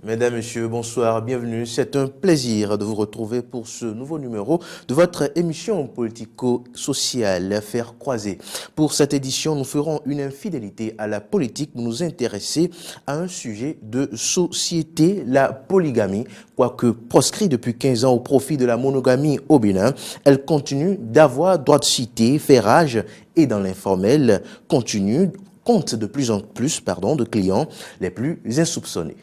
Mesdames, Messieurs, bonsoir, bienvenue. C'est un plaisir de vous retrouver pour ce nouveau numéro de votre émission politico-sociale Faire croiser. Pour cette édition, nous ferons une infidélité à la politique pour nous intéresser à un sujet de société, la polygamie. Quoique proscrit depuis 15 ans au profit de la monogamie au Bénin, elle continue d'avoir droit de cité, fait rage et dans l'informel, compte de plus en plus de clients les plus insoupçonnés.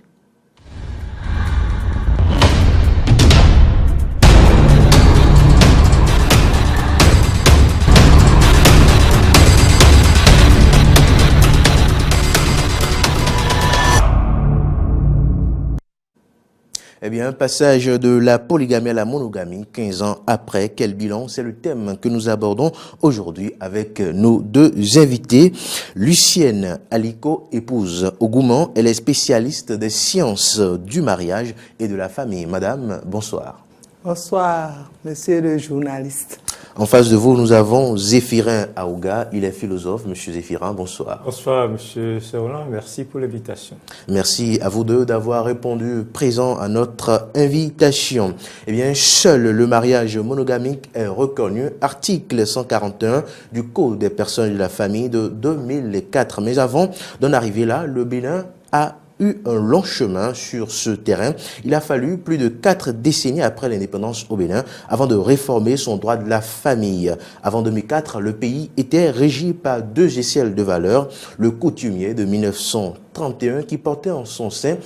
Eh bien, passage de la polygamie à la monogamie, 15 ans après, quel bilan? C'est le thème que nous abordons aujourd'hui avec nos deux invités. Lucienne Aliko, épouse Ogouman, elle est spécialiste des sciences du mariage et de la famille. Madame, bonsoir. Bonsoir, monsieur le journaliste. En face de vous, nous avons Zéphirin Aouga, il est philosophe. Monsieur Zéphirin, bonsoir. Bonsoir, monsieur Serlan, merci pour l'invitation. Merci à vous deux d'avoir répondu présent à notre invitation. Eh bien, seul le mariage monogamique est reconnu, article 141 du Code des personnes de la famille de 2004. Mais avant d'en arriver là, le Bénin a eu un long chemin sur ce terrain. Il a fallu plus de 4 décennies après l'indépendance au Bénin avant de réformer son droit de la famille. Avant 2004, le pays était régi par 2 échelles de valeurs. Le coutumier de 1931 qui portait en son sein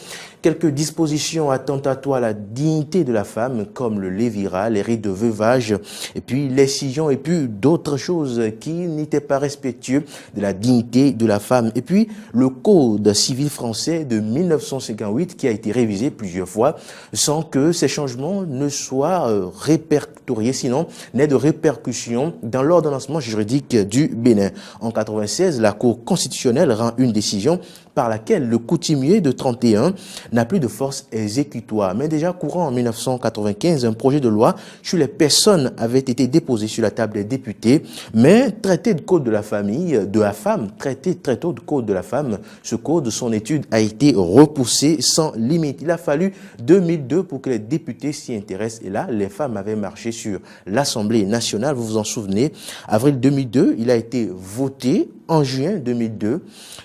quelques dispositions attentatoires à la dignité de la femme comme le lévirat, les rites de veuvage et puis l'excision et puis d'autres choses qui n'étaient pas respectueux de la dignité de la femme. Et puis le code civil français de 1958 qui a été révisé plusieurs fois sans que ces changements ne soient répertoriés, sinon n'aient de répercussions dans l'ordonnancement juridique du Bénin. En 1996, la Cour constitutionnelle rend une décision par laquelle le coutumier de 31 n'a plus de force exécutoire. Mais déjà courant en 1995, un projet de loi sur les personnes avait été déposé sur la table des députés, mais traité de code de la famille, de la femme, traité très tôt de code de la femme, ce code, son étude a été repoussée sans limite. Il a fallu 2002 pour que les députés s'y intéressent. Et là, les femmes avaient marché sur l'Assemblée nationale, vous vous en souvenez. Avril 2002, il a été voté en juin 2002.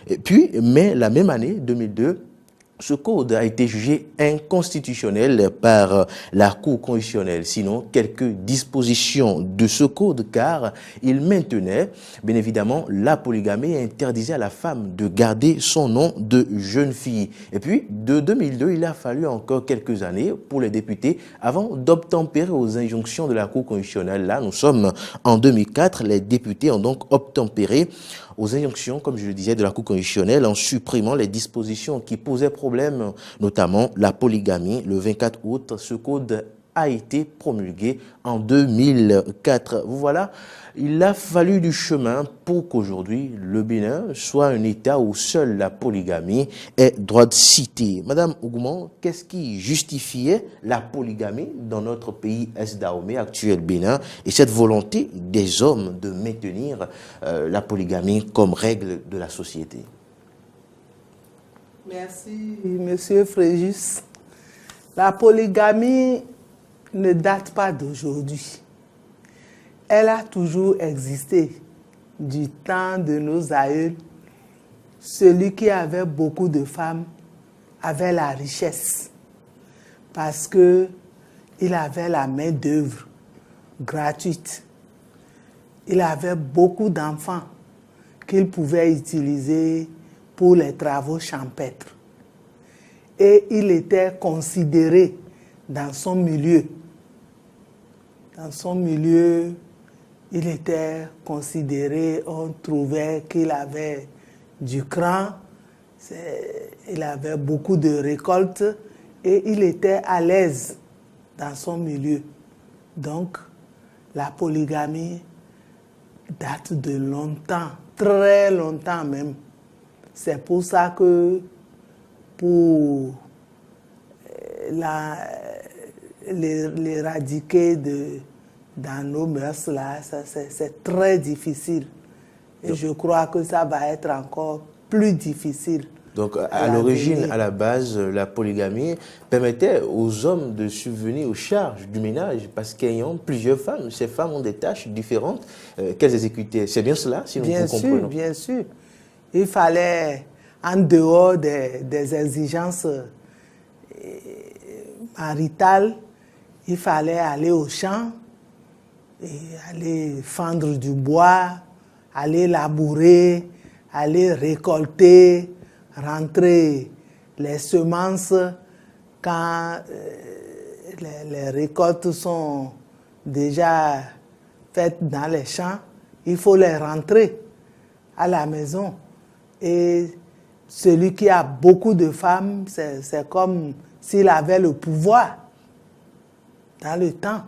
Et puis, mais la même année, 2002, ce code a été jugé inconstitutionnel par la Cour constitutionnelle. Sinon, quelques dispositions de ce code, car il maintenait, bien évidemment, la polygamie et interdisait à la femme de garder son nom de jeune fille. Et puis, de 2002, il a fallu encore quelques années pour les députés avant d'obtempérer aux injonctions de la Cour constitutionnelle. Là, nous sommes en 2004. Les députés ont donc obtempéré aux injonctions, comme je le disais, de la Cour constitutionnelle en supprimant les dispositions qui posaient problème, notamment la polygamie. Le 24 août, ce code a été promulgué en 2004. Voilà, il a fallu du chemin pour qu'aujourd'hui le Bénin soit un État où seule la polygamie est droit de cité. Madame Ogouman, qu'est-ce qui justifiait la polygamie dans notre pays Est-Dahomey, actuel Bénin, et cette volonté des hommes de maintenir la polygamie comme règle de la société? Merci, monsieur Fréjus. La polygamie ne date pas d'aujourd'hui. Elle a toujours existé du temps de nos aïeux. Celui qui avait beaucoup de femmes avait la richesse parce que il avait la main-d'œuvre gratuite. Il avait beaucoup d'enfants qu'il pouvait utiliser pour les travaux champêtres. Et il était considéré dans son milieu. Dans son milieu, il était considéré, on trouvait qu'il avait du cran, il avait beaucoup de récoltes et il était à l'aise dans son milieu. Donc, la polygamie date de longtemps, très longtemps même. C'est pour ça que pour l'éradiquer dans nos mœurs, là, c'est très difficile. Et je crois que ça va être encore plus difficile Donc, à l'origine, à la base, la polygamie permettait aux hommes de subvenir aux charges du ménage parce qu'ayant plusieurs femmes, ces femmes ont des tâches différentes qu'elles exécutaient. C'est bien cela, si nous comprenons. Bien sûr. Il fallait, en dehors des exigences maritales, il fallait aller au champ, et aller fendre du bois, aller labourer, aller récolter, rentrer les semences quand les récoltes sont déjà faites dans les champs, il faut les rentrer à la maison. Et celui qui a beaucoup de femmes, c'est comme s'il avait le pouvoir dans le temps.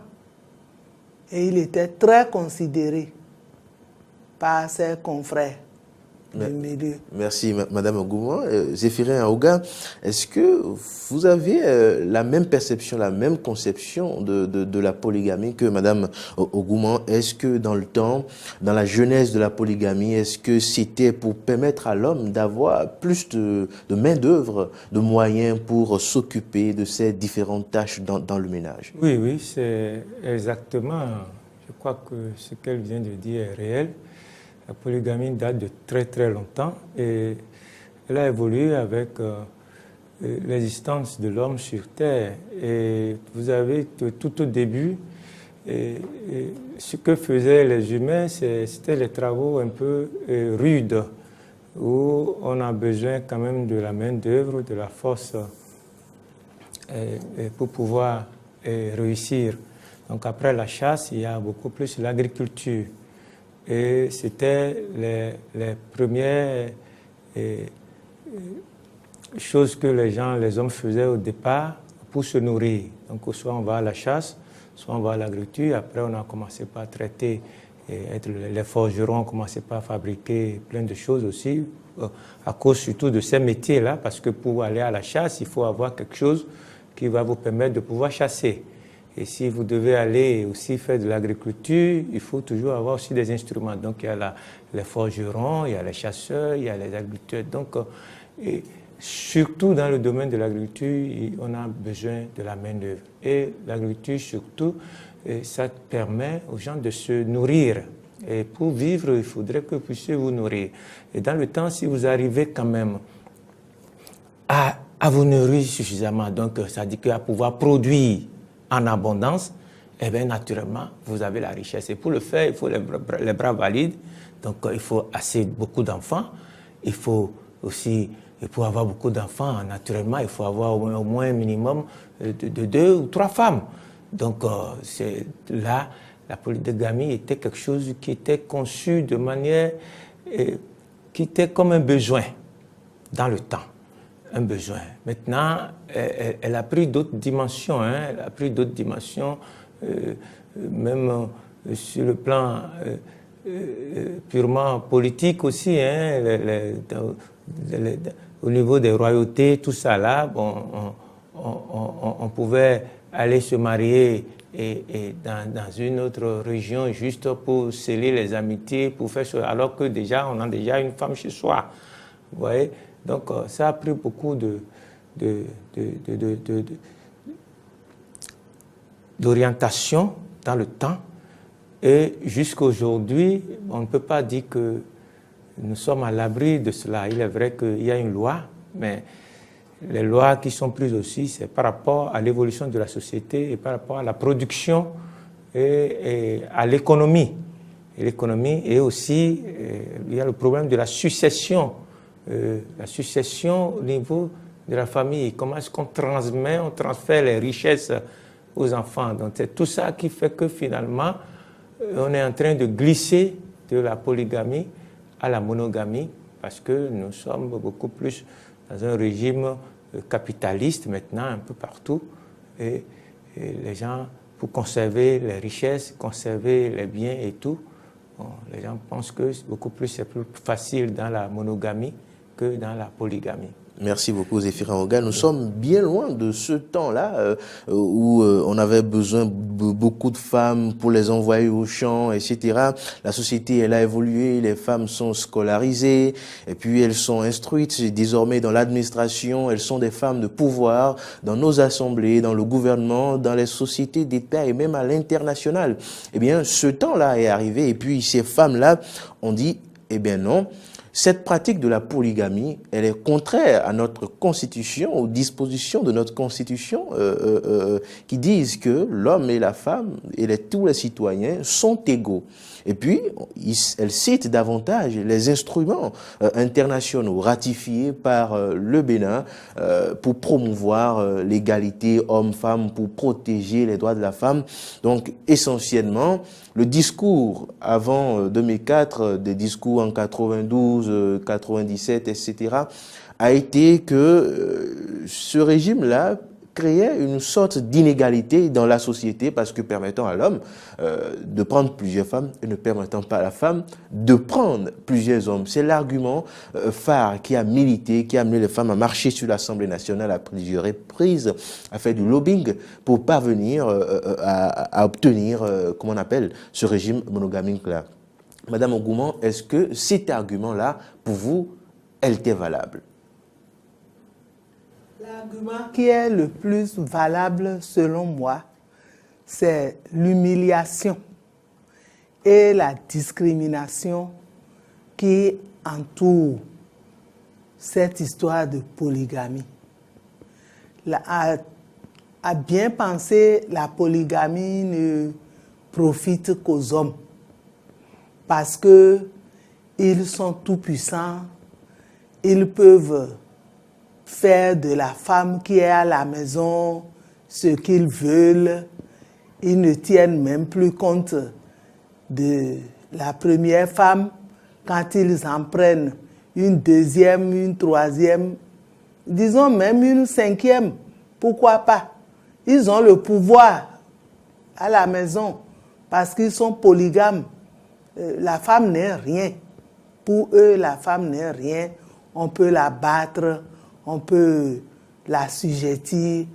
Et il était très considéré par ses confrères du milieu. Merci, Madame Ogouman. Zéphirin Aouga, est-ce que vous avez la même perception, la même conception de la polygamie que Madame Ogouman? Est-ce que dans le temps, dans la jeunesse de la polygamie, est-ce que c'était pour permettre à l'homme d'avoir plus de main-d'œuvre, de moyens pour s'occuper de ces différentes tâches dans le ménage? Oui, c'est exactement, je crois que ce qu'elle vient de dire est réel. La polygamie date de très très longtemps et elle a évolué avec l'existence de l'homme sur Terre. Et vous avez tout au début, ce que faisaient les humains, c'était les travaux un peu rudes, où on a besoin quand même de la main-d'œuvre, de la force pour pouvoir réussir. Donc après la chasse, il y a beaucoup plus l'agriculture. Et c'était les premières choses que les hommes faisaient au départ pour se nourrir. Donc soit on va à la chasse, soit on va à l'agriculture. Après on a commencé par traiter, les forgerons ont commencé par fabriquer plein de choses aussi, à cause surtout de ces métiers-là, parce que pour aller à la chasse, il faut avoir quelque chose qui va vous permettre de pouvoir chasser. Et si vous devez aller aussi faire de l'agriculture, il faut toujours avoir aussi des instruments. Donc il y a les forgerons, il y a les chasseurs, il y a les agriculteurs. Donc surtout dans le domaine de l'agriculture, on a besoin de la main-d'œuvre. Et l'agriculture surtout, ça permet aux gens de se nourrir. Et pour vivre, il faudrait que vous puissiez vous nourrir. Et dans le temps, si vous arrivez quand même à vous nourrir suffisamment, donc ça dit qu'à pouvoir produire en abondance, et bien naturellement, vous avez la richesse. Et pour le faire, il faut les bras valides. Donc, il faut beaucoup d'enfants. Il faut aussi, pour avoir beaucoup d'enfants, naturellement, il faut avoir au moins un minimum de 2 ou 3 femmes. Donc, là, la polygamie était quelque chose qui était conçu de manière qui était comme un besoin dans le temps. Un besoin. Maintenant, elle a pris d'autres dimensions. Elle a pris d'autres dimensions, même sur le plan purement politique aussi. Au niveau des royautés, tout ça là, bon, on pouvait aller se marier dans une autre région juste pour sceller les amitiés, pour faire ça, alors que déjà on a déjà une femme chez soi. Vous voyez? Donc, ça a pris beaucoup d'orientation dans le temps. Et jusqu'à aujourd'hui, on ne peut pas dire que nous sommes à l'abri de cela. Il est vrai qu'il y a une loi, mais les lois qui sont prises aussi, c'est par rapport à l'évolution de la société et par rapport à la production et à l'économie. Et l'économie, et aussi, il y a le problème de la succession. La succession au niveau de la famille, comment est-ce qu'on transfère les richesses aux enfants. Donc c'est tout ça qui fait que finalement, on est en train de glisser de la polygamie à la monogamie, parce que nous sommes beaucoup plus dans un régime capitaliste maintenant, un peu partout, et les gens, pour conserver les richesses, conserver les biens et tout, bon, les gens pensent que c'est plus facile dans la monogamie que dans la polygamie. Merci beaucoup, Zéphirin Oga. Nous sommes bien loin de ce temps-là où on avait besoin de beaucoup de femmes pour les envoyer au champ, etc. La société, elle a évolué, les femmes sont scolarisées, et puis elles sont instruites désormais dans l'administration, elles sont des femmes de pouvoir dans nos assemblées, dans le gouvernement, dans les sociétés d'État et même à l'international. Eh bien, ce temps-là est arrivé, et puis ces femmes-là ont dit, eh bien non, cette pratique de la polygamie, elle est contraire à notre constitution, aux dispositions de notre constitution qui disent que l'homme et la femme et tous les citoyens sont égaux. Et puis, elle cite davantage les instruments internationaux ratifiés par le Bénin pour promouvoir l'égalité homme-femme, pour protéger les droits de la femme. Donc, essentiellement, le discours avant 2004, des discours en 92, 97, etc., a été que ce régime-là créait une sorte d'inégalité dans la société parce que permettant à l'homme de prendre plusieurs femmes et ne permettant pas à la femme de prendre plusieurs hommes. C'est l'argument phare qui a milité, qui a amené les femmes à marcher sur l'Assemblée nationale à plusieurs reprises, à faire du lobbying pour parvenir à obtenir, comment on appelle, ce régime monogamique-là. Madame Ogouman, est-ce que cet argument-là, pour vous, elle était valable? L'argument qui est le plus valable selon moi, c'est l'humiliation et la discrimination qui entoure cette histoire de polygamie. À bien penser, la polygamie ne profite qu'aux hommes parce qu'ils sont tout puissants, ils peuvent faire de la femme qui est à la maison ce qu'ils veulent. Ils ne tiennent même plus compte de la première femme. Quand ils en prennent une deuxième, une troisième, disons même une cinquième, pourquoi pas? Ils ont le pouvoir à la maison parce qu'ils sont polygames. La femme n'est rien. Pour eux, la femme n'est rien. On peut la battre, on peut l'assujettir,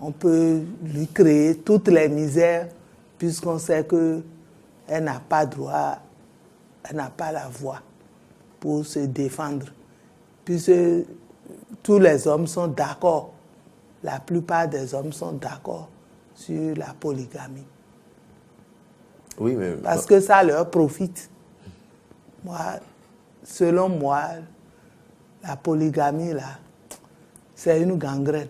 on peut lui créer toutes les misères, puisqu'on sait qu'elle n'a pas droit, elle n'a pas la voix pour se défendre. Puisque tous les hommes sont d'accord, la plupart des hommes sont d'accord sur la polygamie. Oui, mais... Parce que ça leur profite. Selon moi, la polygamie, là, c'est une gangrène.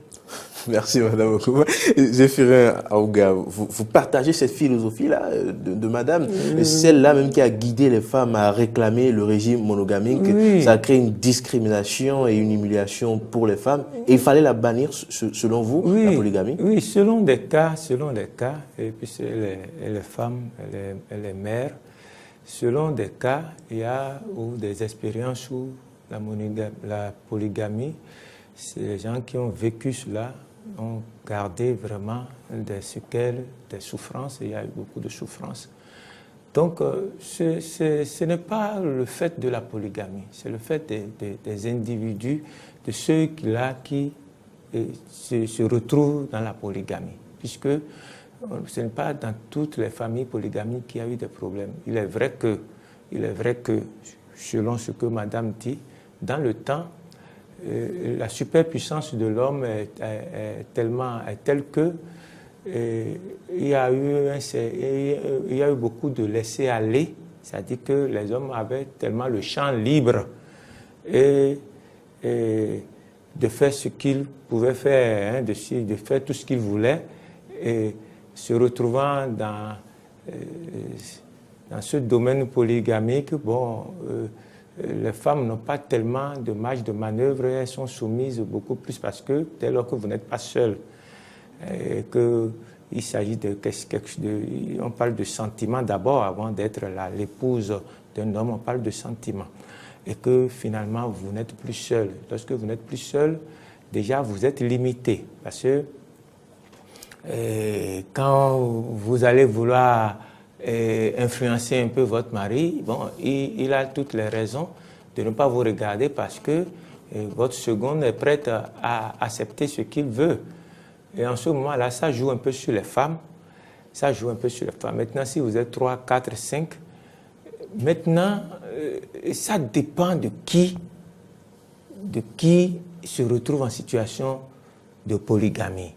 Merci, Madame Okouba. Zéphirin Aouga, vous partagez cette philosophie-là de Madame, celle-là même qui a guidé les femmes à réclamer le régime monogamique. Oui. Ça a créé une discrimination et une humiliation pour les femmes. Et il fallait la bannir, selon vous, oui, la polygamie? Oui, selon des cas, et puis les femmes, les mères, selon des cas, il y a des expériences où la polygamie, c'est les gens qui ont vécu cela, ont gardé vraiment des séquelles, des souffrances, et il y a eu beaucoup de souffrances. Donc, ce n'est pas le fait de la polygamie, c'est le fait des individus, de ceux-là qui se retrouvent dans la polygamie, puisque ce n'est pas dans toutes les familles polygamiques qu'il y a eu des problèmes. Il est vrai que, selon ce que Madame dit, dans le temps, la superpuissance de l'homme est telle que il y a eu beaucoup de laisser-aller, c'est-à-dire que les hommes avaient tellement le champ libre et de faire ce qu'ils pouvaient faire, de faire tout ce qu'ils voulaient, et se retrouvant dans ce domaine polygamique, les femmes n'ont pas tellement de marge de manœuvre, elles sont soumises beaucoup plus parce que dès lors que vous n'êtes pas seul, qu'il s'agit on parle de sentiments d'abord avant d'être l'épouse d'un homme, on parle de sentiments. Et que finalement vous n'êtes plus seul. Lorsque vous n'êtes plus seul, déjà vous êtes limité parce que quand vous allez vouloir influencer un peu votre mari, il a toutes les raisons de ne pas vous regarder parce que Et votre seconde est prête à accepter ce qu'il veut. Et en ce moment-là, ça joue un peu sur les femmes. Ça joue un peu sur les femmes. Maintenant, si vous êtes 3, 4, 5, maintenant, ça dépend de qui se retrouve en situation de polygamie.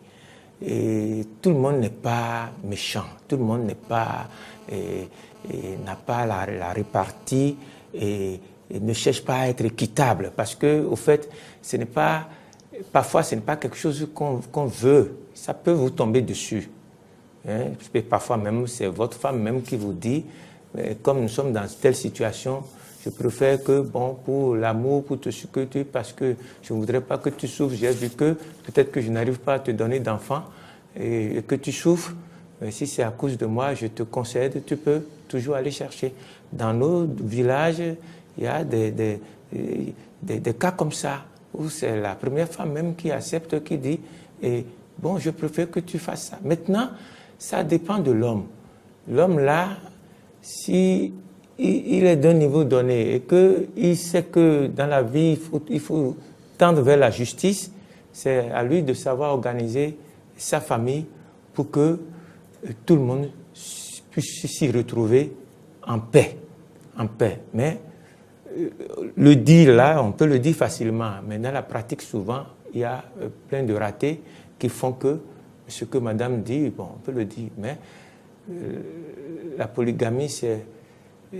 Et tout le monde n'est pas méchant, tout le monde n'est pas, n'a pas la répartie et ne cherche pas à être équitable. Parce que, au fait, parfois, ce n'est pas quelque chose qu'on veut. Ça peut vous tomber dessus. Hein? Parfois même, c'est votre femme même qui vous dit, comme nous sommes dans telle situation, je préfère que, pour l'amour, pour tout ce que tu... Parce que je ne voudrais pas que tu souffres. J'ai vu que peut-être que je n'arrive pas à te donner d'enfant et que tu souffres. Mais si c'est à cause de moi, je te concède, tu peux toujours aller chercher. Dans nos villages, il y a des cas comme ça, où c'est la première femme même qui accepte, qui dit, je préfère que tu fasses ça. Maintenant, ça dépend de l'homme. L'homme là, si il est d'un niveau donné et qu'il sait que dans la vie, il faut tendre vers la justice, c'est à lui de savoir organiser sa famille pour que tout le monde puisse s'y retrouver en paix. En paix. Mais le dire là, on peut le dire facilement, mais dans la pratique, souvent, il y a plein de ratés qui font que ce que madame dit, on peut le dire, mais la polygamie,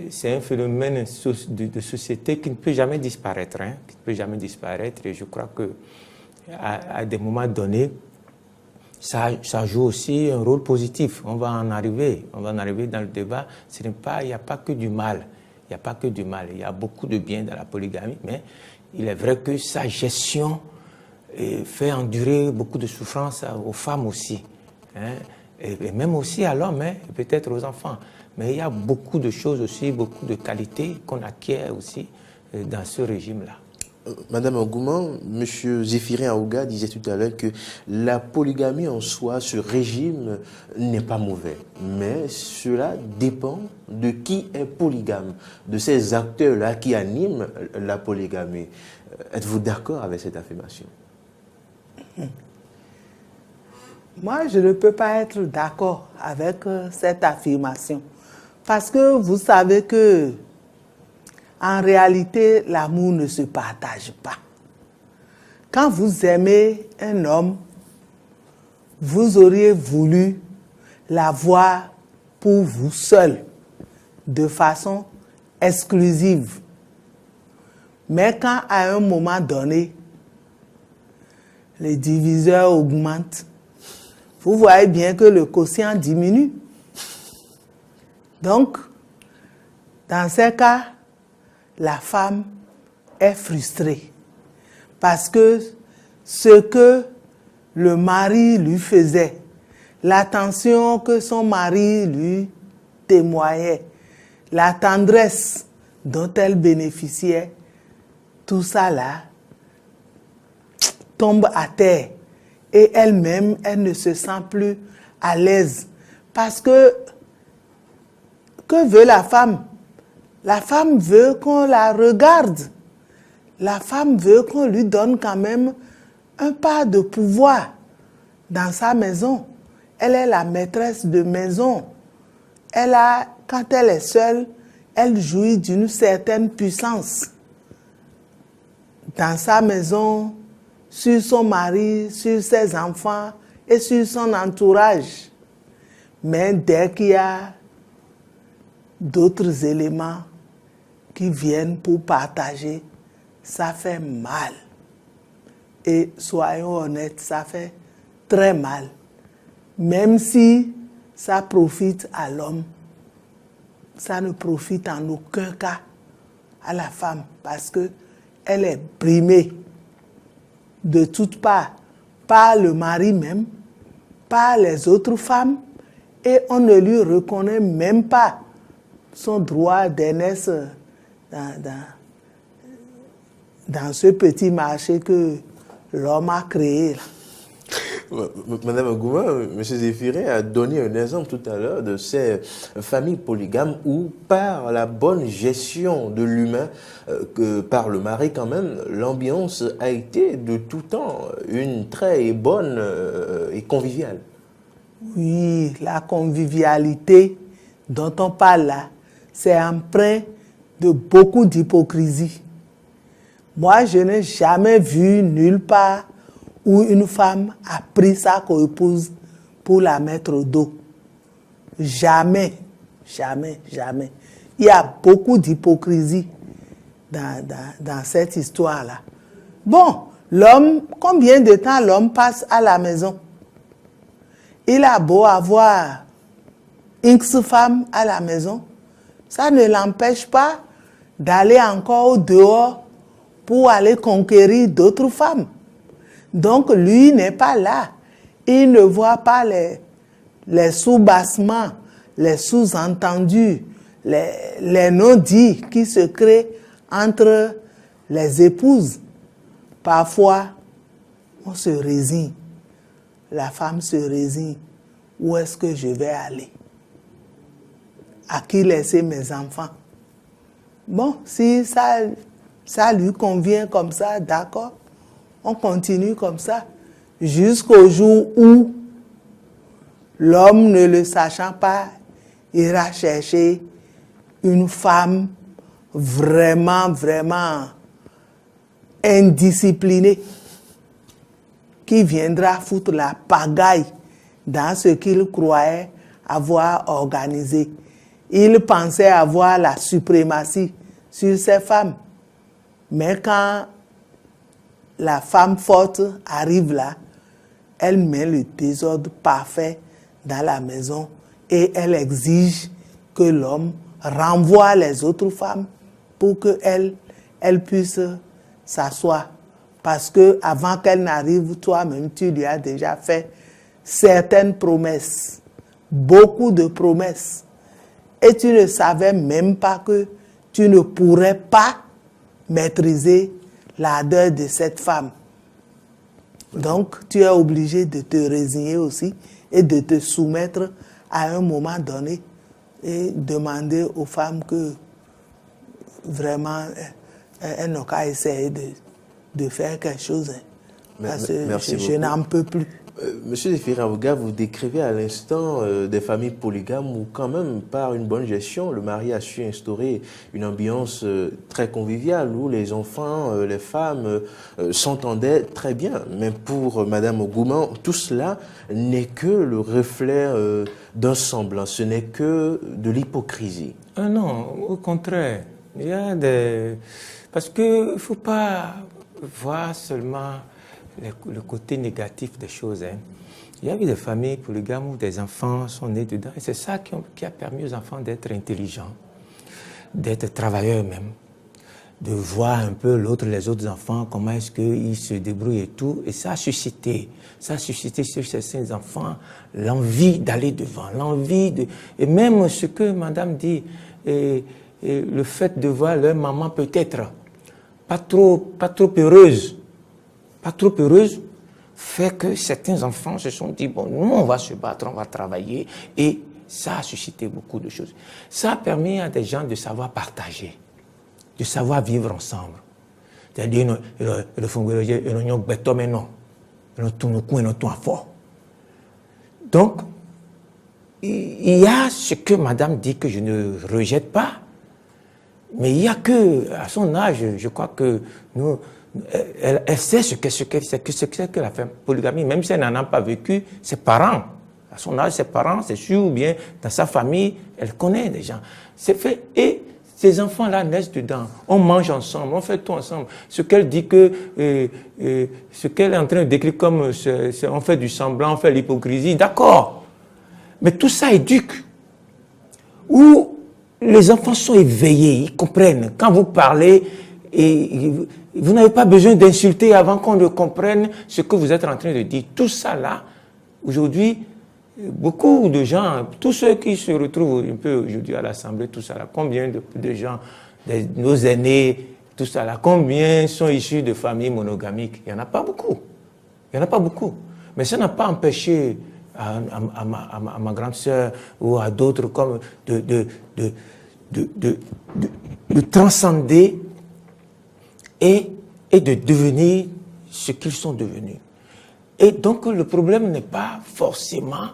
c'est un phénomène de société qui ne peut jamais disparaître, qui ne peut jamais disparaître. Et je crois qu'à des moments donnés, ça joue aussi un rôle positif. On va en arriver dans le débat. Il n'y a pas que du mal. Il n'y a pas que du mal. Il y a beaucoup de bien dans la polygamie, mais il est vrai que sa gestion fait endurer beaucoup de souffrances aux femmes aussi. Et même aussi à l'homme, peut-être aux enfants. Mais il y a beaucoup de choses aussi, beaucoup de qualités qu'on acquiert aussi dans ce régime-là. Madame Ogouman, M. Zéphirin Aouga disait tout à l'heure que la polygamie en soi, ce régime, n'est pas mauvais. Mais cela dépend de qui est polygame, de ces acteurs-là qui animent la polygamie. Êtes-vous d'accord avec cette affirmation? Moi, je ne peux pas être d'accord avec cette affirmation. Parce que vous savez que, en réalité, l'amour ne se partage pas. Quand vous aimez un homme, vous auriez voulu l'avoir pour vous seul, de façon exclusive. Mais quand, à un moment donné, les diviseurs augmentent, vous voyez bien que le quotient diminue. Donc, dans ces cas, la femme est frustrée parce que ce que le mari lui faisait, l'attention que son mari lui témoignait, la tendresse dont elle bénéficiait, tout ça là tombe à terre. Et elle-même, elle ne se sent plus à l'aise. Parce que veut la femme? La femme veut qu'on la regarde. La femme veut qu'on lui donne quand même un pas de pouvoir dans sa maison. Elle est la maîtresse de maison. Quand elle est seule, elle jouit d'une certaine puissance. Dans sa maison, sur son mari, sur ses enfants et sur son entourage. Mais dès qu'il y a d'autres éléments qui viennent pour partager, ça fait mal. Et soyons honnêtes, ça fait très mal. Même si ça profite à l'homme, ça ne profite en aucun cas à la femme parce qu'elle est brimée de toutes parts, par le mari même, par les autres femmes, et on ne lui reconnaît même pas son droit d'aînesse dans ce petit marché que l'homme a créé. Madame Gouma, M. Zéphirin a donné un exemple tout à l'heure de ces familles polygames où, par la bonne gestion de l'humain, que par le mari quand même, l'ambiance a été de tout temps une très bonne et conviviale. Oui, la convivialité dont on parle là, c'est empreint de beaucoup d'hypocrisie. Moi, je n'ai jamais vu nulle part où une femme a pris sa coépouse pour la mettre au dos. Jamais, jamais, jamais. Il y a beaucoup d'hypocrisie dans cette histoire-là. Bon, l'homme, combien de temps l'homme passe à la maison? Il a beau avoir X femmes à la maison, ça ne l'empêche pas d'aller encore au dehors pour aller conquérir d'autres femmes. Donc, lui n'est pas là. Il ne voit pas les sous-bassements, les sous-entendus, les non-dits qui se créent entre les épouses. Parfois, on se résigne. La femme se résigne. Où est-ce que je vais aller? À qui laisser mes enfants? Bon, si ça lui convient comme ça, d'accord. On continue comme ça jusqu'au jour où l'homme, ne le sachant pas, ira chercher une femme vraiment, vraiment indisciplinée qui viendra foutre la pagaille dans ce qu'il croyait avoir organisé. Il pensait avoir la suprématie sur ces femmes. Mais quand la femme forte arrive là, elle met le désordre parfait dans la maison et elle exige que l'homme renvoie les autres femmes pour qu'elle puisse s'asseoir. Parce que avant qu'elle n'arrive, toi-même, tu lui as déjà fait certaines promesses, beaucoup de promesses. Et tu ne savais même pas que tu ne pourrais pas maîtriser l'ardeur de cette femme. Donc, tu es obligé de te résigner aussi et de te soumettre à un moment donné et demander aux femmes que vraiment elles n'ont qu'à essayer de faire quelque chose. Parce que je n'en peux plus. Monsieur Zéphirin, vous décrivez à l'instant des familles polygames où quand même, par une bonne gestion, le mari a su instaurer une ambiance très conviviale où les enfants, les femmes s'entendaient très bien. Mais pour Madame Gouma, tout cela n'est que le reflet d'un semblant, ce n'est que de l'hypocrisie. Ah non, au contraire. Il y a des... Parce qu'il ne faut pas voir seulement le côté négatif des choses. Il y a eu des familles polygames où des enfants sont nés dedans. Et c'est ça qui a permis aux enfants d'être intelligents, d'être travailleurs même, de voir un peu les autres enfants, comment est-ce qu'ils se débrouillent et tout. Et ça a suscité sur ces enfants l'envie d'aller devant, Et même ce que madame dit, et le fait de voir leur maman peut-être pas trop heureuse, fait que certains enfants se sont dit, bon, nous, on va se battre, on va travailler. Et ça a suscité beaucoup de choses. Ça a permis à des gens de savoir partager, de savoir vivre ensemble. C'est-à-dire, donc, il y a ce que madame dit que je ne rejette pas, mais il y a que, à son âge, je crois que nous... Elle sait ce que c'est que la polygamie, même si elle n'en a pas vécu, ses parents, à son âge, ses parents, c'est sûr, ou bien dans sa famille, elle connaît des gens. C'est fait, et ces enfants-là naissent dedans. On mange ensemble, on fait tout ensemble. Ce qu'elle dit ce qu'elle est en train de décrire comme on fait du semblant, on fait l'hypocrisie, d'accord. Mais tout ça éduque. Où les enfants sont éveillés, ils comprennent. Quand vous parlez, et vous n'avez pas besoin d'insulter avant qu'on ne comprenne ce que vous êtes en train de dire. Tout ça là, aujourd'hui, beaucoup de gens, tous ceux qui se retrouvent un peu aujourd'hui à l'Assemblée, tout ça là, combien de gens, nos aînés, tout ça là, combien sont issus de familles monogamiques? Il n'y en a pas beaucoup. Il n'y en a pas beaucoup. Mais ça n'a pas empêché à ma grande sœur ou à d'autres comme de transcender et de devenir ce qu'ils sont devenus. Et donc le problème n'est pas forcément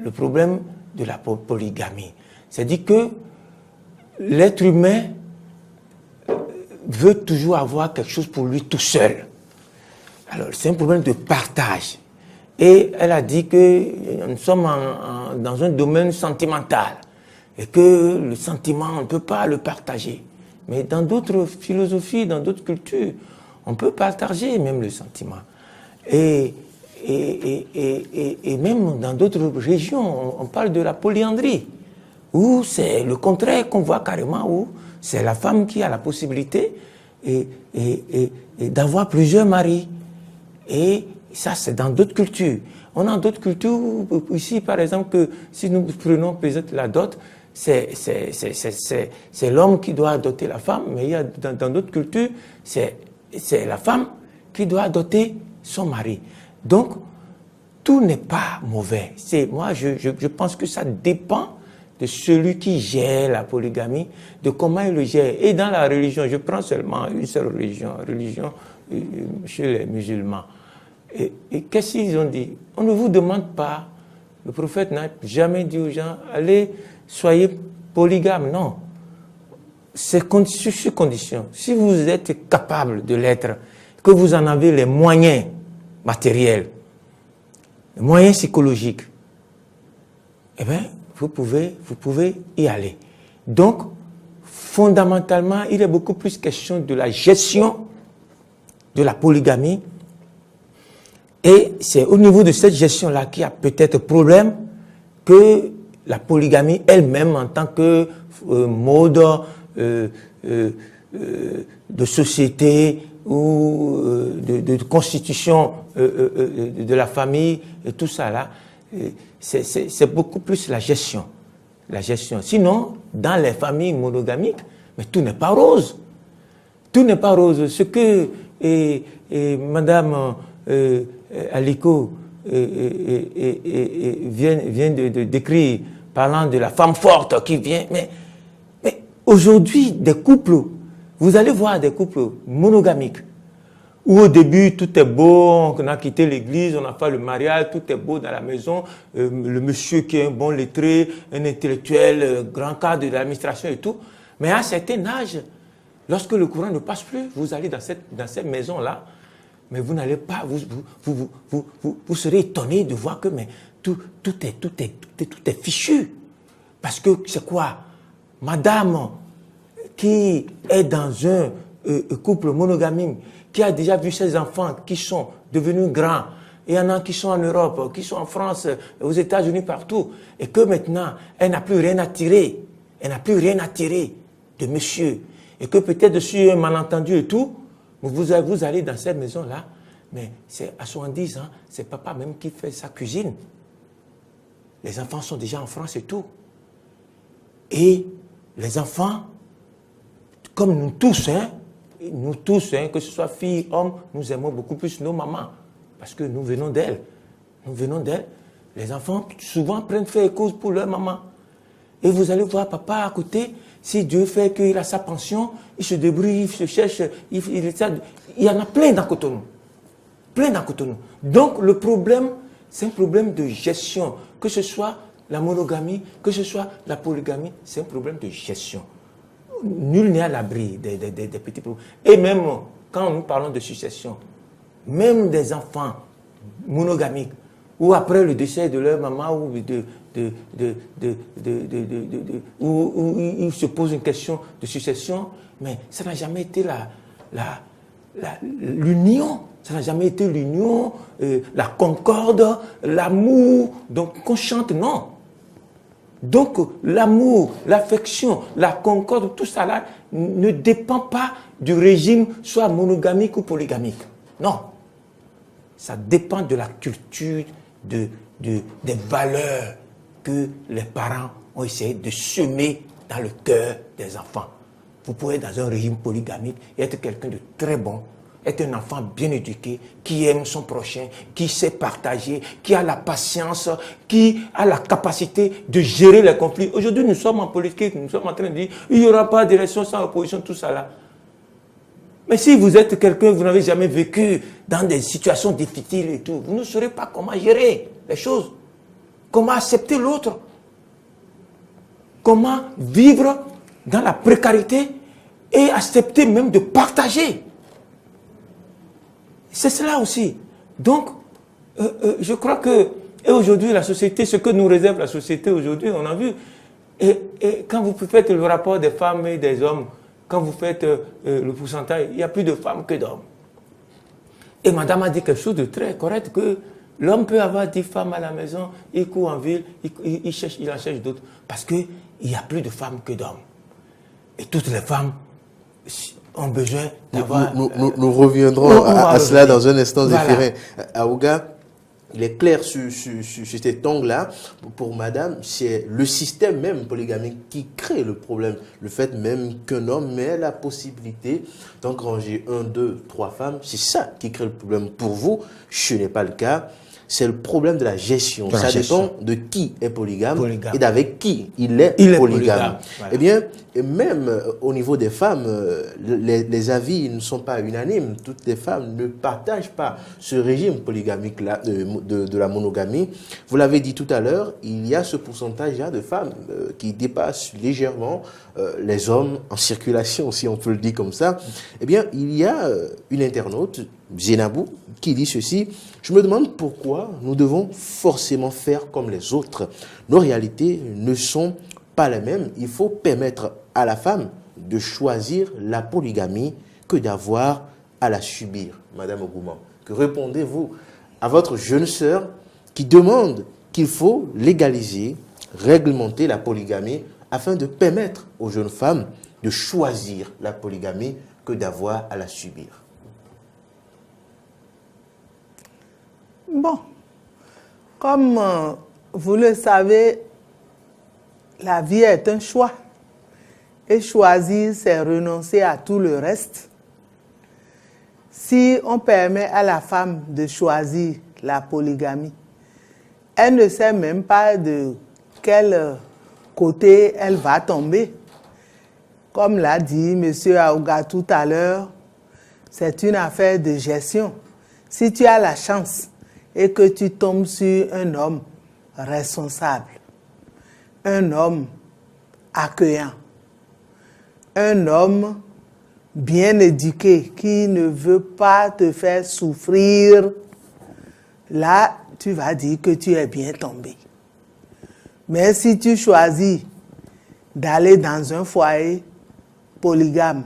le problème de la polygamie. C'est-à-dire que l'être humain veut toujours avoir quelque chose pour lui tout seul. Alors c'est un problème de partage. Et elle a dit que nous sommes dans un domaine sentimental et que le sentiment, on ne peut pas le partager. Mais dans d'autres philosophies, dans d'autres cultures, on peut partager même le sentiment. Et même dans d'autres régions, on parle de la polyandrie, où c'est le contraire qu'on voit carrément, où c'est la femme qui a la possibilité d'avoir plusieurs maris. Et ça, c'est dans d'autres cultures. On a d'autres cultures, ici par exemple, que si nous prenons peut-être la dot, c'est l'homme qui doit doter la femme, mais il y a dans d'autres cultures, c'est la femme qui doit doter son mari. Donc, tout n'est pas mauvais. Moi, je pense que ça dépend de celui qui gère la polygamie, de comment il le gère. Et dans la religion, je prends seulement une seule religion chez les musulmans. Et qu'est-ce qu'ils ont dit? On ne vous demande pas, le prophète n'a jamais dit aux gens, allez, soyez polygames. Non. C'est sur condition. Si vous êtes capable de l'être, que vous en avez les moyens matériels, les moyens psychologiques, eh bien, vous pouvez y aller. Donc, fondamentalement, il est beaucoup plus question de la gestion de la polygamie. Et c'est au niveau de cette gestion-là qu'il y a peut-être problème que la polygamie elle-même en tant que mode de société ou de constitution de la famille et tout ça là, c'est beaucoup plus la gestion. La gestion. Sinon, dans les familles monogamiques, mais tout n'est pas rose. Tout n'est pas rose. Ce que Madame Aliko vient de décrire, parlant de la femme forte qui vient. Mais aujourd'hui, des couples, vous allez voir des couples monogamiques, où au début, tout est beau, on a quitté l'église, on a fait le mariage, tout est beau dans la maison, le monsieur qui est un bon lettré, un intellectuel, grand cadre de l'administration et tout. Mais à un certain âge, lorsque le courant ne passe plus, vous allez dans cette maison-là, mais vous n'allez pas, vous serez étonné de voir que mais tout est fichu. Parce que c'est quoi? Madame qui est dans un couple monogamique, qui a déjà vu ses enfants qui sont devenus grands, et il y en a qui sont en Europe, qui sont en France, aux États-Unis, partout, et que maintenant, elle n'a plus rien à tirer. Elle n'a plus rien à tirer de monsieur. Et que peut-être sur un malentendu et tout, vous allez dans cette maison-là, mais c'est à 70 ans, c'est papa même qui fait sa cuisine. Les enfants sont déjà en France et tout. Et les enfants, comme nous tous, que ce soit filles, hommes, nous aimons beaucoup plus nos mamans, parce que nous venons d'elles. Nous venons d'elles. Les enfants, souvent, prennent fait et cause pour leur maman. Et vous allez voir papa à côté, si Dieu fait qu'il a sa pension, il se débrouille, il se cherche, il y en a plein dans Cotonou. Plein dans Cotonou. Donc le problème, c'est un problème de gestion. Que ce soit la monogamie, que ce soit la polygamie, c'est un problème de gestion. Nul n'est à l'abri des petits problèmes. Et même quand nous parlons de succession, même des enfants monogamiques, ou après le décès de leur maman, où il se pose une question de succession, mais ça n'a jamais été l'union, ça n'a jamais été l'union, la concorde, l'amour, donc qu'on chante, non. Donc l'amour, l'affection, la concorde, tout ça là ne dépend pas du régime soit monogamique ou polygamique. Non. Ça dépend de la culture, des valeurs que les parents ont essayé de semer dans le cœur des enfants. Vous pouvez être dans un régime polygamique et être quelqu'un de très bon, est un enfant bien éduqué, qui aime son prochain, qui sait partager, qui a la patience, qui a la capacité de gérer les conflits. Aujourd'hui, nous sommes en politique, nous sommes en train de dire il n'y aura pas d'élection sans opposition, tout ça là. Mais si vous êtes quelqu'un, vous n'avez jamais vécu dans des situations difficiles et tout, vous ne saurez pas comment gérer les choses, comment accepter l'autre, comment vivre dans la précarité et accepter même de partager. C'est cela aussi. Donc, je crois que, et aujourd'hui, la société, ce que nous réserve la société aujourd'hui, on a vu, et quand vous faites le rapport des femmes et des hommes, quand vous faites le pourcentage, il y a plus de femmes que d'hommes. Et madame a dit quelque chose de très correct, que l'homme peut avoir 10 femmes à la maison, il court en ville, il en cherche d'autres, parce qu'il y a plus de femmes que d'hommes. Et toutes les femmes ont besoin d'avoir... Nous reviendrons à cela dans un instant, Zéphirin. Aouga, il est clair sur cet angle-là, pour madame, c'est le système même polygamique qui crée le problème. Le fait même qu'un homme ait la possibilité d'engranger 1, 2, 3 femmes, c'est ça qui crée le problème. Pour vous, ce n'est pas le cas. C'est le problème de la gestion. Ça dépend de qui est polygame et d'avec qui il est polygame. Voilà. Eh bien, et même au niveau des femmes, les avis ne sont pas unanimes. Toutes les femmes ne partagent pas ce régime polygamique-là, de la monogamie. Vous l'avez dit tout à l'heure, il y a ce pourcentage-là de femmes qui dépasse légèrement les hommes en circulation, si on peut le dire comme ça. Eh bien, il y a une internaute, Zénabou, qui dit ceci: je me demande pourquoi nous devons forcément faire comme les autres. Nos réalités ne sont pas les mêmes. Il faut permettre à la femme de choisir la polygamie que d'avoir à la subir. Madame Ogouman, que répondez-vous à votre jeune sœur qui demande qu'il faut légaliser, réglementer la polygamie afin de permettre aux jeunes femmes de choisir la polygamie que d'avoir à la subir? Bon, comme vous le savez, la vie est un choix. Et choisir, c'est renoncer à tout le reste. Si on permet à la femme de choisir la polygamie, elle ne sait même pas de quel côté elle va tomber. Comme l'a dit M. Aouga tout à l'heure, c'est une affaire de gestion. Si tu as la chance et que tu tombes sur un homme responsable, un homme accueillant, un homme bien éduqué qui ne veut pas te faire souffrir, là, tu vas dire que tu es bien tombé. Mais si tu choisis d'aller dans un foyer polygame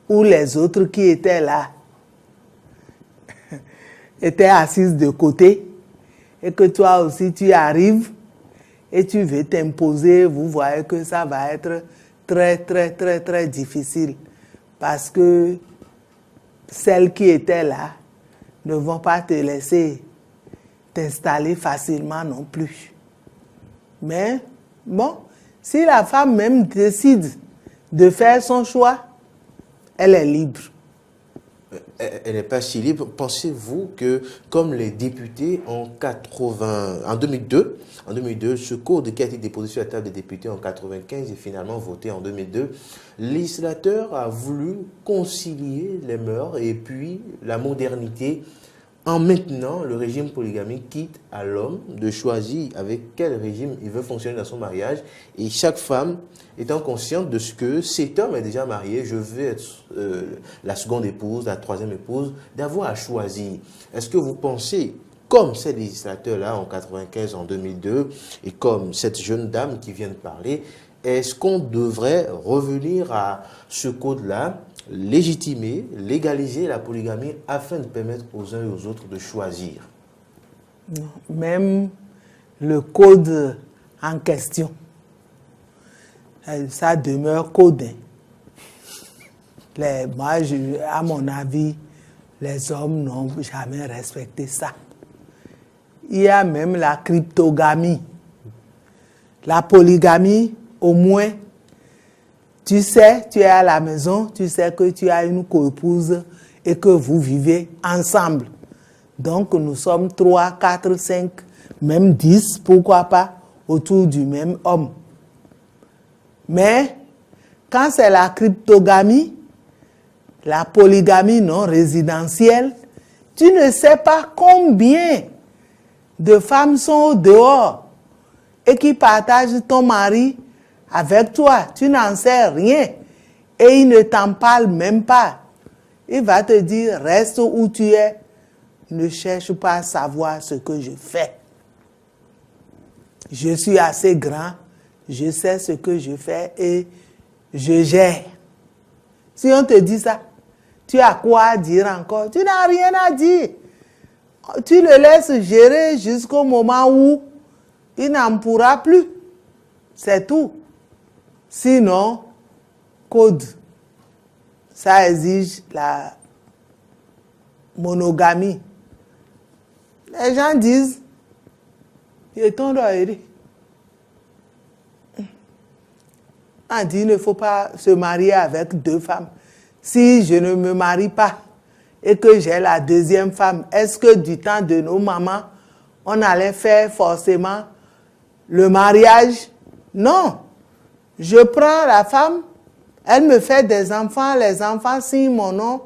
où les autres qui étaient là étaient assises de côté et que toi aussi tu arrives et tu veux t'imposer, vous voyez que ça va être très, très, très, très difficile parce que celles qui étaient là ne vont pas te laisser t'installer facilement non plus. Mais bon, si la femme même décide de faire son choix, elle est libre. Elle n'est pas si libre. Pensez-vous que, comme les députés en 2002, ce code qui a été déposé sur la table des députés en 1995 et finalement voté en 2002, le législateur a voulu concilier les mœurs et puis la modernité en maintenant le régime polygamique, quitte à l'homme de choisir avec quel régime il veut fonctionner dans son mariage. Et chaque femme étant consciente de ce que cet homme est déjà marié, je veux être la seconde épouse, la troisième épouse, d'avoir à choisir. Est-ce que vous pensez, comme ces législateurs-là en 1995, en 2002, et comme cette jeune dame qui vient de parler, est-ce qu'on devrait revenir à ce code-là, légitimer, légaliser la polygamie afin de permettre aux uns et aux autres de choisir? Non, même le code en question, ça demeure codé. Moi, à mon avis, les hommes n'ont jamais respecté ça. Il y a même la cryptogamie. La polygamie, au moins, tu sais, tu es à la maison, tu sais que tu as une coépouse et que vous vivez ensemble. Donc nous sommes 3, 4, 5, même 10, pourquoi pas, autour du même homme. Mais quand c'est la cryptogamie, la polygamie non résidentielle, tu ne sais pas combien de femmes sont dehors et qui partagent ton mari avec toi. Tu n'en sais rien et il ne t'en parle même pas. Il va te dire, reste où tu es, ne cherche pas à savoir ce que je fais. Je suis assez grand, je sais ce que je fais et je gère. Si on te dit ça, tu as quoi à dire encore? Tu n'as rien à dire. Tu le laisses gérer jusqu'au moment où il n'en pourra plus. C'est tout. Sinon, code, ça exige la monogamie. Les gens disent, on dit, il ne faut pas se marier avec 2 femmes. Si je ne me marie pas et que j'ai la 2e femme, est-ce que du temps de nos mamans, on allait faire forcément le mariage? Non. Je prends la femme, elle me fait des enfants, les enfants signent mon nom,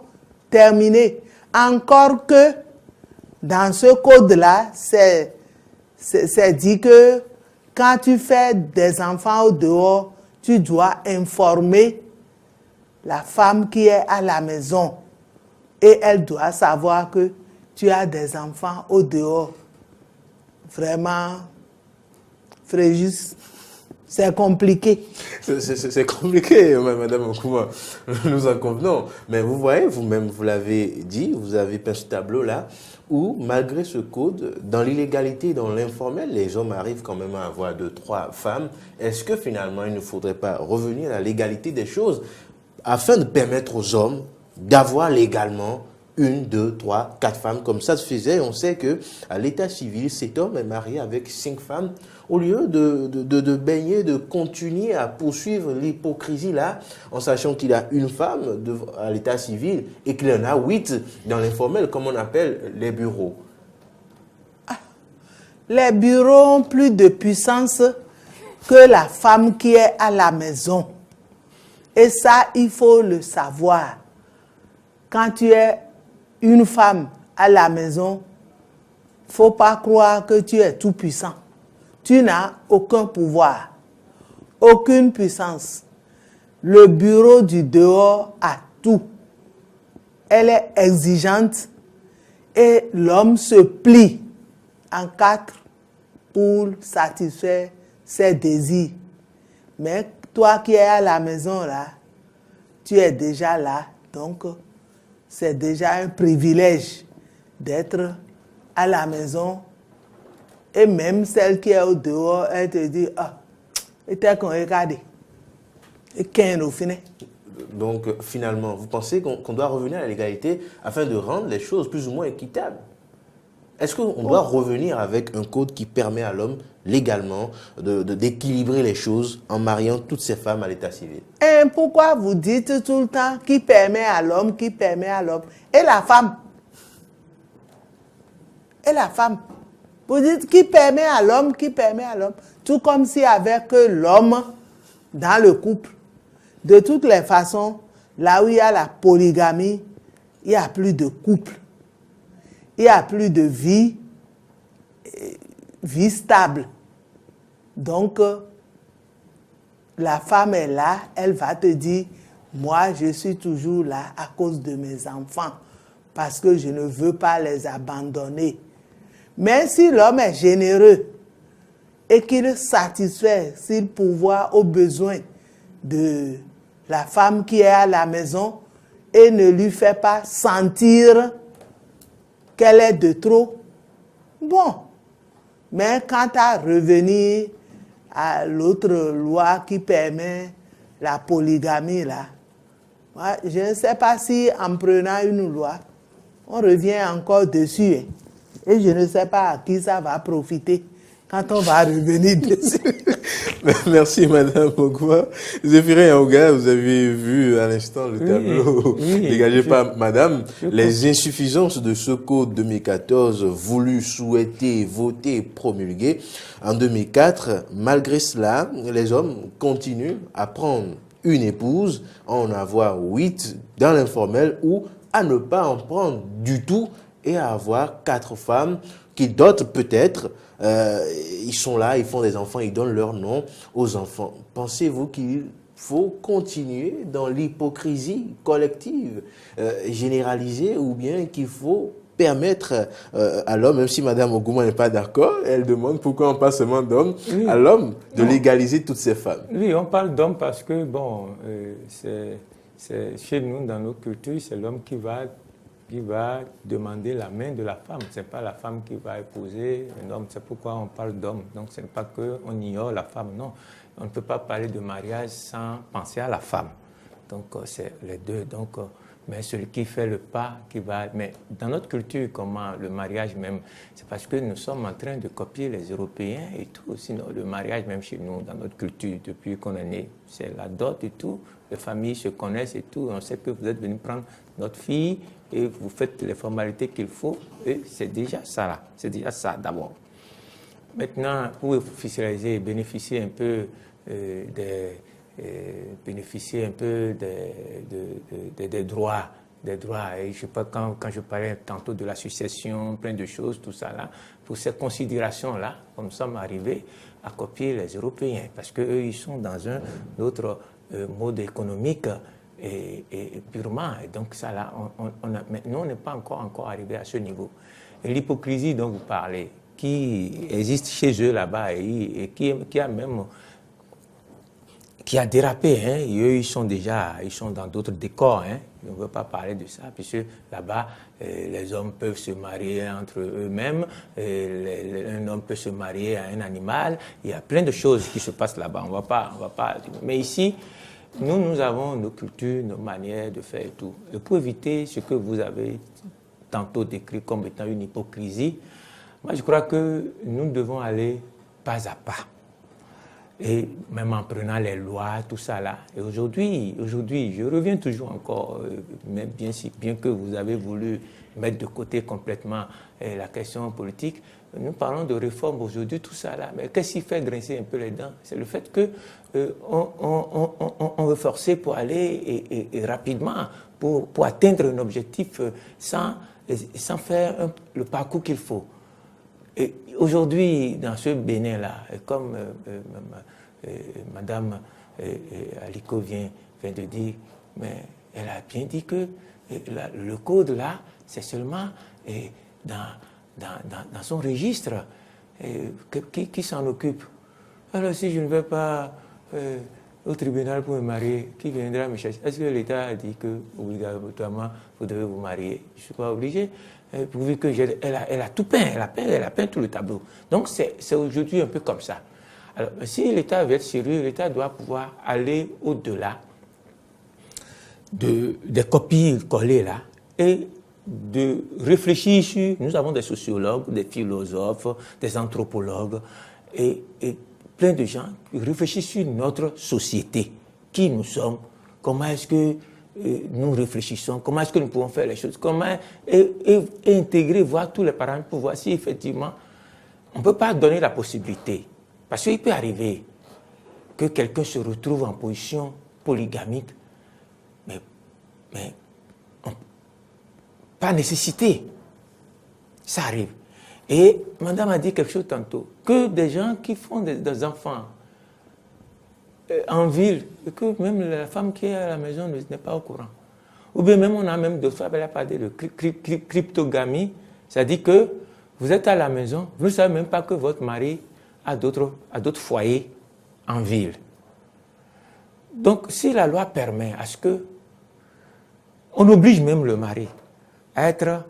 terminé. Encore que dans ce code-là, c'est dit que quand tu fais des enfants au dehors, tu dois informer la femme qui est à la maison et elle doit savoir que tu as des enfants au dehors. Vraiment, Fréjus, c'est compliqué. C'est compliqué, Madame Nkouma, nous en convenons. Mais vous voyez, vous-même, vous l'avez dit, vous avez peint ce tableau-là, où, malgré ce code, dans l'illégalité, dans l'informel, les hommes arrivent quand même à avoir 2, 3 femmes. Est-ce que finalement, il ne faudrait pas revenir à la légalité des choses afin de permettre aux hommes d'avoir légalement 1, 2, 3, 4 femmes, comme ça se faisait? On sait qu'à l'état civil, cet homme est marié avec 5 femmes. Au lieu de baigner, de continuer à poursuivre l'hypocrisie là, en sachant qu'il a 1 femme à l'état civil et qu'il en a 8 dans l'informel, comme on appelle les bureaux. Les bureaux ont plus de puissance que la femme qui est à la maison. Et ça, il faut le savoir. Quand tu es une femme à la maison, il ne faut pas croire que tu es tout puissant. Tu n'as aucun pouvoir, aucune puissance. Le bureau du dehors a tout. Elle est exigeante et l'homme se plie en 4 pour satisfaire ses désirs. Mais toi qui es à la maison là, tu es déjà là, donc c'est déjà un privilège d'être à la maison. Et même celle qui est au dehors, elle te dit, et t'es qu'on regarde. Et qu'un au final. Donc finalement, vous pensez qu'on doit revenir à la légalité afin de rendre les choses plus ou moins équitables? Est-ce qu'on doit revenir avec un code qui permet à l'homme légalement d'équilibrer les choses en mariant toutes ces femmes à l'état civil? Et pourquoi vous dites tout le temps qui permet à l'homme, qui permet à l'homme? Et la femme? Et la femme? Vous dites qui permet à l'homme, qui permet à l'homme. Tout comme s'il n'y avait que l'homme dans le couple. De toutes les façons, là où il y a la polygamie, il n'y a plus de couple. Il n'y a plus de vie stable. Donc, la femme est là, elle va te dire, moi je suis toujours là à cause de mes enfants, parce que je ne veux pas les abandonner. Mais si l'homme est généreux et qu'il satisfait, s'il pourvoit aux besoins de la femme qui est à la maison et ne lui fait pas sentir qu'elle est de trop, bon. Mais quant à revenir à l'autre loi qui permet la polygamie, là, je ne sais pas si en prenant une loi, on revient encore dessus. Et je ne sais pas à qui ça va profiter quand on va revenir dessus. Merci Madame Ogua. Zéphirin Yaouga, vous avez vu à l'instant le tableau dégagé par Madame. Les insuffisances de ce code 2014 voulu, souhaité, voté, promulgué en 2004. Malgré cela, les hommes continuent à prendre une épouse, à en avoir 8 dans l'informel ou à ne pas en prendre du tout et à avoir 4 femmes qui dotent peut-être. Ils sont là, ils font des enfants, ils donnent leur nom aux enfants. Pensez-vous qu'il faut continuer dans l'hypocrisie collective, généralisée, ou bien qu'il faut permettre à l'homme, même si Mme Ogouma n'est pas d'accord, elle demande pourquoi on parle seulement d'hommes, à l'homme de légaliser toutes ces femmes. Oui, on parle d'hommes parce que, bon, c'est chez nous, dans nos cultures, c'est l'homme qui va demander la main de la femme. Ce n'est pas la femme qui va épouser un homme. C'est pourquoi on parle d'homme. Donc, ce n'est pas qu'on ignore la femme, non. On ne peut pas parler de mariage sans penser à la femme. Donc, c'est les deux. Donc, mais celui qui fait le pas, qui va... Mais dans notre culture, comment le mariage même, c'est parce que nous sommes en train de copier les Européens et tout. Sinon, le mariage même chez nous, dans notre culture, depuis qu'on est né, c'est la dot et tout. Les familles se connaissent et tout. On sait que vous êtes venu prendre notre fille et vous faites les formalités qu'il faut. Et c'est déjà ça, là. C'est déjà ça, d'abord. Maintenant, pour officialiser, bénéficier un peu des droits. Et je sais pas, quand je parlais tantôt de l'association, plein de choses, tout ça là, pour ces considérations-là, nous sommes arrivés à copier les Européens, parce qu'eux, ils sont dans un autre mode économique et purement. Et donc ça là, mais nous, on n'est pas encore arrivé à ce niveau. Et l'hypocrisie dont vous parlez, qui existe chez eux là-bas et qui a dérapé, hein. Et eux, ils sont dans d'autres décors, hein. On ne veut pas parler de ça, puisque là-bas, les hommes peuvent se marier entre eux-mêmes, un homme peut se marier à un animal, il y a plein de choses qui se passent là-bas, on va pas. Mais ici, nous avons nos cultures, nos manières de faire et tout. Et pour éviter ce que vous avez tantôt décrit comme étant une hypocrisie, moi, je crois que nous devons aller pas à pas. Et même en prenant les lois, tout ça là. Et aujourd'hui, je reviens toujours encore, même bien que vous avez voulu mettre de côté complètement la question politique, nous parlons de réforme aujourd'hui, tout ça là. Mais qu'est-ce qui fait grincer un peu les dents? C'est le fait que on veut forcer pour aller et rapidement, pour atteindre un objectif sans faire le parcours qu'il faut. Et aujourd'hui, dans ce Bénin-là, comme Madame Aliko vient de dire, mais elle a bien dit que le code-là, c'est seulement dans son registre qui s'en occupe. Alors si je ne vais pas au tribunal pour me marier, qui viendra me chercher? Est-ce que l'État a dit que obligatoirement vous devez vous marier? Je ne suis pas obligé. Pourvu que elle a tout peint, elle a peint tout le tableau. Donc c'est aujourd'hui un peu comme ça. Alors si l'État veut être sérieux, l'État doit pouvoir aller au-delà des copies collées là et de réfléchir sur... Nous avons des sociologues, des philosophes, des anthropologues et plein de gens qui réfléchissent sur notre société, qui nous sommes, comment est-ce que nous réfléchissons, comment est-ce que nous pouvons faire les choses, comment et intégrer, voir tous les paramètres pour voir si effectivement on ne peut pas donner la possibilité. Parce qu'il peut arriver que quelqu'un se retrouve en position polygamique, mais pas nécessité. Ça arrive. Et madame a dit quelque chose tantôt, que des gens qui font des enfants en ville, et que même la femme qui est à la maison n'est pas au courant. Ou bien même on a même d'autres fois, elle a parlé de cryptogamie, c'est-à-dire que vous êtes à la maison, vous ne savez même pas que votre mari a d'autres foyers en ville. Donc si la loi permet à ce que on oblige même le mari à être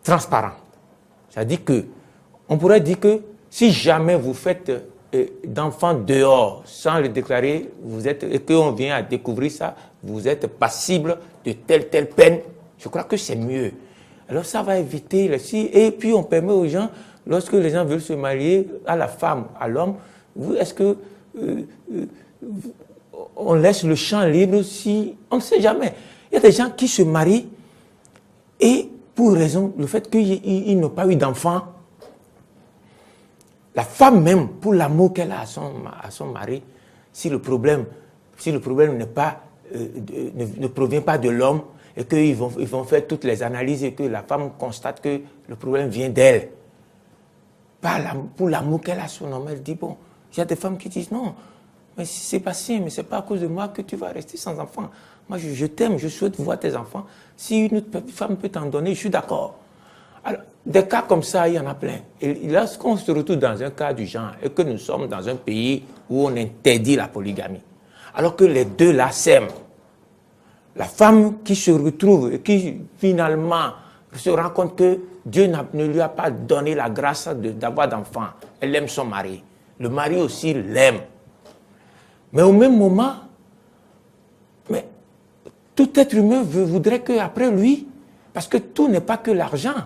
transparent, c'est-à-dire que on pourrait dire que si jamais vous faites d'enfants dehors sans le déclarer, et qu'on vient à découvrir ça, vous êtes passible de telle peine. Je crois que c'est mieux. Alors ça va éviter et puis on permet aux gens lorsque les gens veulent se marier, à la femme, à l'homme, est-ce que on laisse le champ libre si... On ne sait jamais. Il y a des gens qui se marient et pour raison, le fait qu'ils n'ont pas eu d'enfant, la femme même, pour l'amour qu'elle a à son mari, si le problème ne provient pas de l'homme et qu'ils vont faire toutes les analyses et que la femme constate que le problème vient d'elle, pour l'amour qu'elle a à son homme, elle dit, bon, il y a des femmes qui disent, non, mais Sébastien, mais ce n'est pas à cause de moi que tu vas rester sans enfant. Moi, je t'aime, je souhaite voir tes enfants. Si une autre femme peut t'en donner, je suis d'accord. Alors, des cas comme ça, il y en a plein. Et lorsqu'on se retrouve dans un cas du genre et que nous sommes dans un pays où on interdit la polygamie, alors que les deux là s'aiment, la femme qui se retrouve et qui finalement se rend compte que Dieu ne lui a pas donné la grâce d'avoir d'enfants, elle aime son mari. Le mari aussi l'aime. Mais au même moment, tout être humain voudrait qu'après lui, parce que tout n'est pas que l'argent,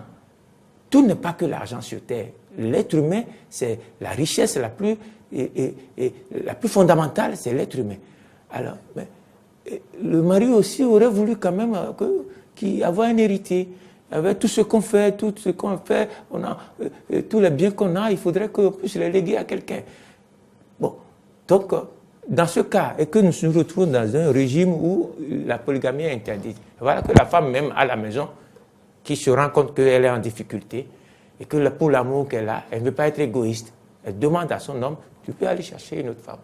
tout n'est pas que l'argent sur terre. L'être humain, c'est la richesse la plus fondamentale, c'est l'être humain. Alors, le mari aussi aurait voulu quand même avoir un héritier. Avec tout ce qu'on fait, tous les biens qu'on a, il faudrait qu'on puisse les léguer à quelqu'un. Bon, donc, dans ce cas, et que nous nous retrouvons dans un régime où la polygamie est interdite, voilà que la femme même à la maison, qui se rend compte qu'elle est en difficulté, et que pour l'amour qu'elle a, elle ne veut pas être égoïste. Elle demande à son homme, tu peux aller chercher une autre femme.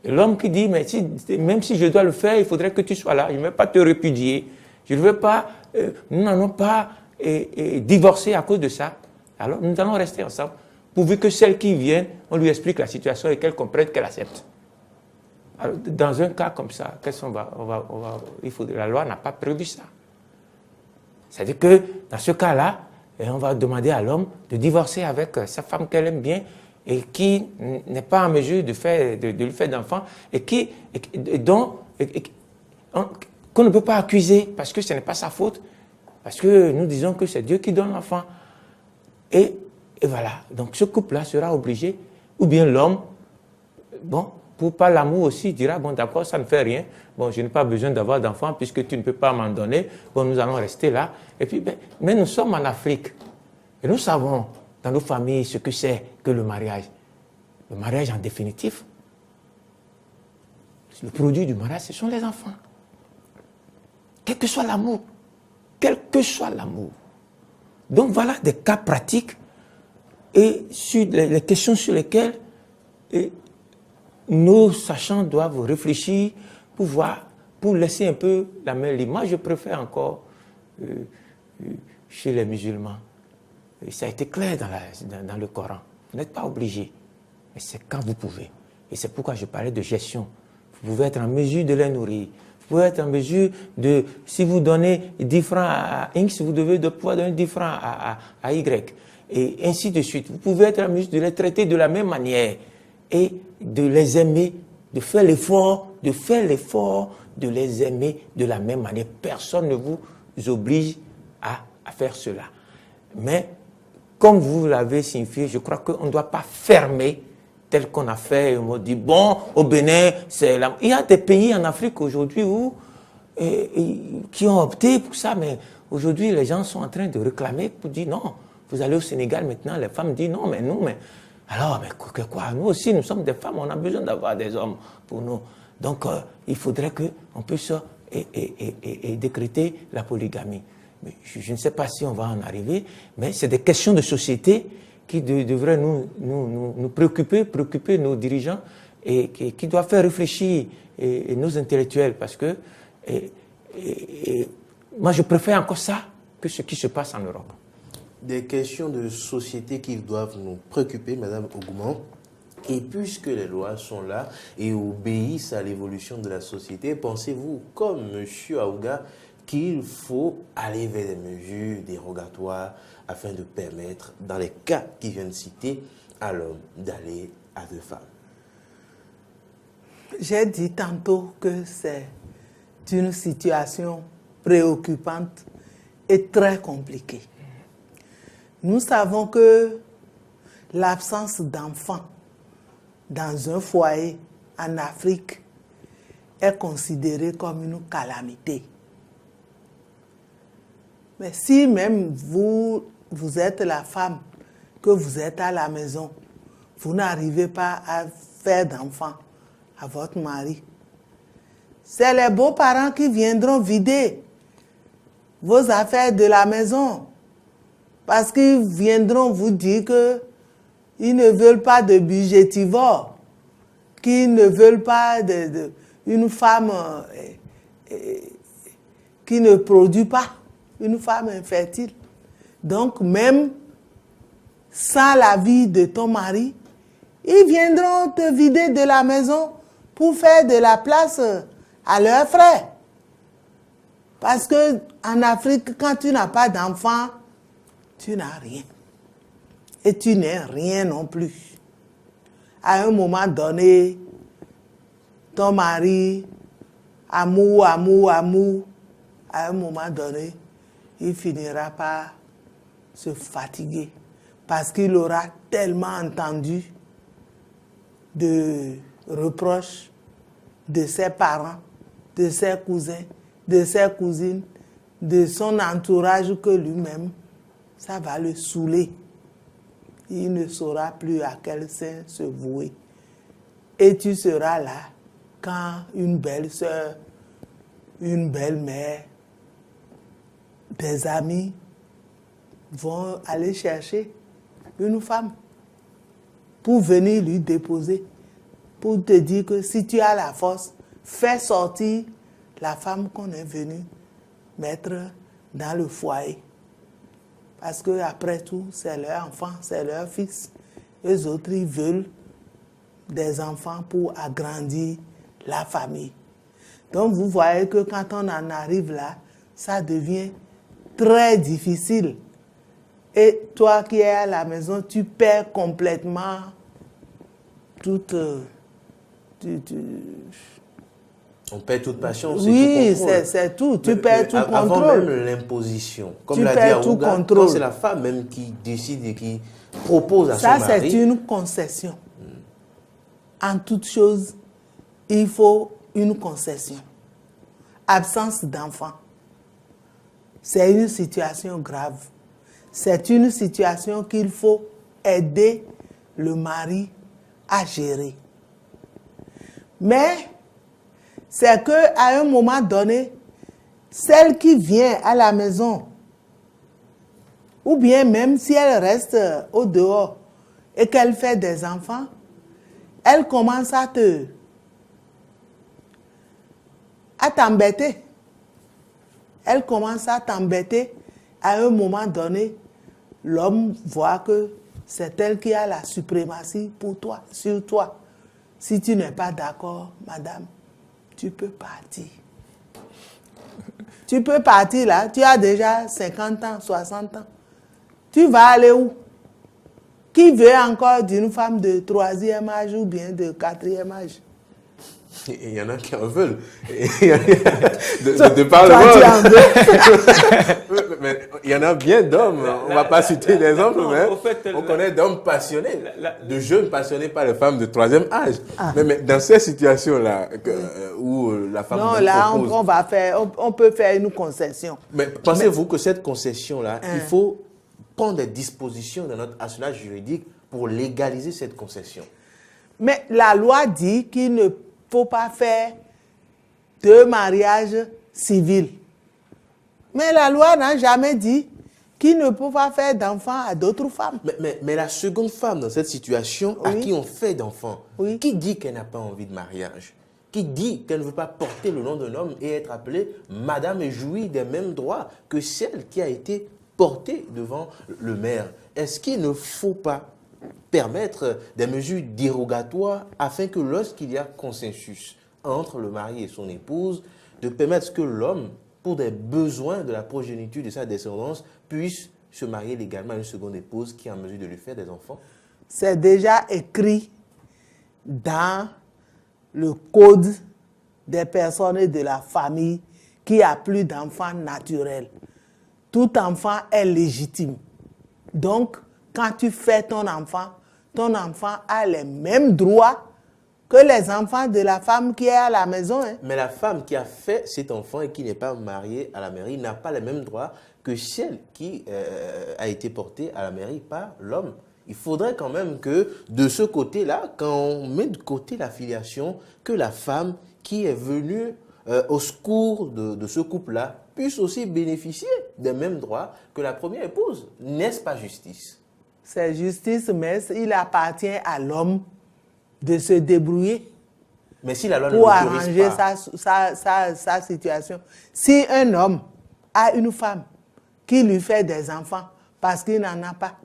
Et l'homme qui dit, mais même si je dois le faire, il faudrait que tu sois là, je ne vais pas te répudier, je ne veux pas, nous n'allons pas divorcer à cause de ça. Alors nous allons rester ensemble, pourvu que celle qui vient, on lui explique la situation et qu'elle comprenne, qu'elle accepte. Alors, dans un cas comme ça, la loi n'a pas prévu ça. C'est-à-dire que dans ce cas-là, on va demander à l'homme de divorcer avec sa femme qu'elle aime bien et qui n'est pas en mesure de lui faire d'enfants et qu'on ne peut pas accuser parce que ce n'est pas sa faute, parce que nous disons que c'est Dieu qui donne l'enfant. Et voilà, donc ce couple-là sera obligé, ou bien l'homme, bon, pour pas l'amour aussi, il dira, bon d'accord, ça ne fait rien, bon, je n'ai pas besoin d'avoir d'enfants puisque tu ne peux pas m'en donner, bon, nous allons rester là. Et puis, mais nous sommes en Afrique, et nous savons dans nos familles ce que c'est que le mariage. Le mariage en définitif, le produit du mariage, ce sont les enfants. Quel que soit l'amour, quel que soit l'amour. Donc voilà des cas pratiques et sur les questions sur lesquelles nos sachants doivent réfléchir pour laisser un peu la main libre. Moi, je préfère encore chez les musulmans. Et ça a été clair dans le Coran. Vous n'êtes pas obligé, mais c'est quand vous pouvez. Et c'est pourquoi je parlais de gestion. Vous pouvez être en mesure de les nourrir. Vous pouvez être en mesure de, si vous donnez 10 francs à X, vous devez pouvoir donner 10 francs à Y. Et ainsi de suite. Vous pouvez être en mesure de les traiter de la même manière et de les aimer, de faire l'effort de les aimer de la même manière. Personne ne vous oblige à faire cela. Mais, comme vous l'avez signifié, je crois qu'on ne doit pas fermer tel qu'on a fait. On dit, bon, au Bénin, c'est là. Il y a des pays en Afrique aujourd'hui qui ont opté pour ça, mais aujourd'hui, les gens sont en train de réclamer pour dire non. Vous allez au Sénégal maintenant, les femmes disent non, mais nous, mais alors, mais quoi? Nous aussi, nous sommes des femmes, on a besoin d'avoir des hommes pour nous. Donc, il faudrait qu'on puisse décréter la polygamie. Mais je ne sais pas si on va en arriver, mais c'est des questions de société qui devraient nous préoccuper nos dirigeants et qui doivent faire réfléchir nos intellectuels parce que moi, je préfère encore ça que ce qui se passe en Europe. Des questions de société qui doivent nous préoccuper, Madame Ogouman. Et puisque les lois sont là et obéissent à l'évolution de la société, pensez-vous, comme M. Aouga, qu'il faut aller vers des mesures dérogatoires afin de permettre, dans les cas qui viennent citer, à l'homme d'aller à 2 femmes? J'ai dit tantôt que c'est une situation préoccupante et très compliquée. Nous savons que l'absence d'enfants dans un foyer en Afrique est considérée comme une calamité. Mais si même vous êtes la femme, que vous êtes à la maison, vous n'arrivez pas à faire d'enfants à votre mari, c'est les beaux-parents qui viendront vider vos affaires de la maison. Parce qu'ils viendront vous dire qu'ils ne veulent pas de budgétivore, qu'ils ne veulent pas une femme qui ne produit pas, une femme infertile. Donc même sans l'avis de ton mari, ils viendront te vider de la maison pour faire de la place à leurs frères. Parce que en Afrique, quand tu n'as pas d'enfant, tu n'as rien. Et tu n'es rien non plus. À un moment donné, ton mari, amour, à un moment donné, il finira par se fatiguer. Parce qu'il aura tellement entendu de reproches de ses parents, de ses cousins, de ses cousines, de son entourage que lui-même, ça va le saouler. Il ne saura plus à quel sein se vouer. Et tu seras là quand une belle-sœur, une belle-mère, des amis vont aller chercher une femme pour venir lui déposer, pour te dire que si tu as la force, fais sortir la femme qu'on est venu mettre dans le foyer. Parce que après tout, c'est leur enfant, c'est leur fils. Les autres, ils veulent des enfants pour agrandir la famille. Donc vous voyez que quand on en arrive là, ça devient très difficile. Et toi qui es à la maison, tu perds complètement toute... On perd toute passion. Oui, c'est tout. Tu perds tout contrôle. Avant même l'imposition, comme l'a dit Aouga, quand c'est la femme même qui décide et qui propose à son mari... Ça, c'est une concession. En toute chose, il faut une concession. Absence d'enfant. C'est une situation grave. C'est une situation qu'il faut aider le mari à gérer. Mais c'est qu'à un moment donné, celle qui vient à la maison, ou bien même si elle reste au dehors et qu'elle fait des enfants, elle commence à t'embêter. Elle commence à t'embêter. À un moment donné, l'homme voit que c'est elle qui a la suprématie pour toi, sur toi. Si tu n'es pas d'accord, madame, tu peux partir. Tu peux partir là, tu as déjà 50 ans, 60 ans. Tu vas aller où? Qui veut encore d'une femme de 3e âge ou bien de 4e âge? Il y en a qui en veulent. de par le monde. Mais il y en a bien d'hommes. On ne va pas citer des hommes, mais on connaît d'hommes passionnés, de jeunes passionnés par les femmes de 3e âge. Mais dans ces situations-là, où la femme... Non, là, propose, on peut faire une concession. Mais pensez-vous que cette concession-là, il faut prendre des dispositions dans notre arsenal juridique pour légaliser cette concession? Mais la loi dit qu'il ne faut pas faire de mariage civil. Mais la loi n'a jamais dit qu'il ne peut pas faire d'enfants à d'autres femmes. Mais la seconde femme dans cette situation, à qui on fait d'enfants, qui dit qu'elle n'a pas envie de mariage? Qui dit qu'elle ne veut pas porter le nom d'un homme et être appelée madame et jouir des mêmes droits que celle qui a été portée devant le maire? Est-ce qu'il ne faut pas permettre des mesures dérogatoires afin que lorsqu'il y a consensus entre le mari et son épouse, de permettre que l'homme, pour des besoins de la progéniture de sa descendance, puisse se marier légalement à une seconde épouse qui est en mesure de lui faire des enfants? C'est déjà écrit dans le code des personnes et de la famille qui a plus d'enfants naturels. Tout enfant est légitime. Donc, quand tu fais ton enfant, ton enfant a les mêmes droits que les enfants de la femme qui est à la maison. Hein. Mais la femme qui a fait cet enfant et qui n'est pas mariée à la mairie n'a pas les mêmes droits que celle qui a été portée à la mairie par l'homme. Il faudrait quand même que de ce côté-là, quand on met de côté la filiation, que la femme qui est venue au secours de ce couple-là puisse aussi bénéficier des mêmes droits que la première épouse. N'est-ce pas justice? C'est justice, mais il appartient à l'homme de se débrouiller Mais si la loi pour ne l'autorise arranger sa situation. Si un homme a une femme qui lui fait des enfants parce qu'il n'en a pas,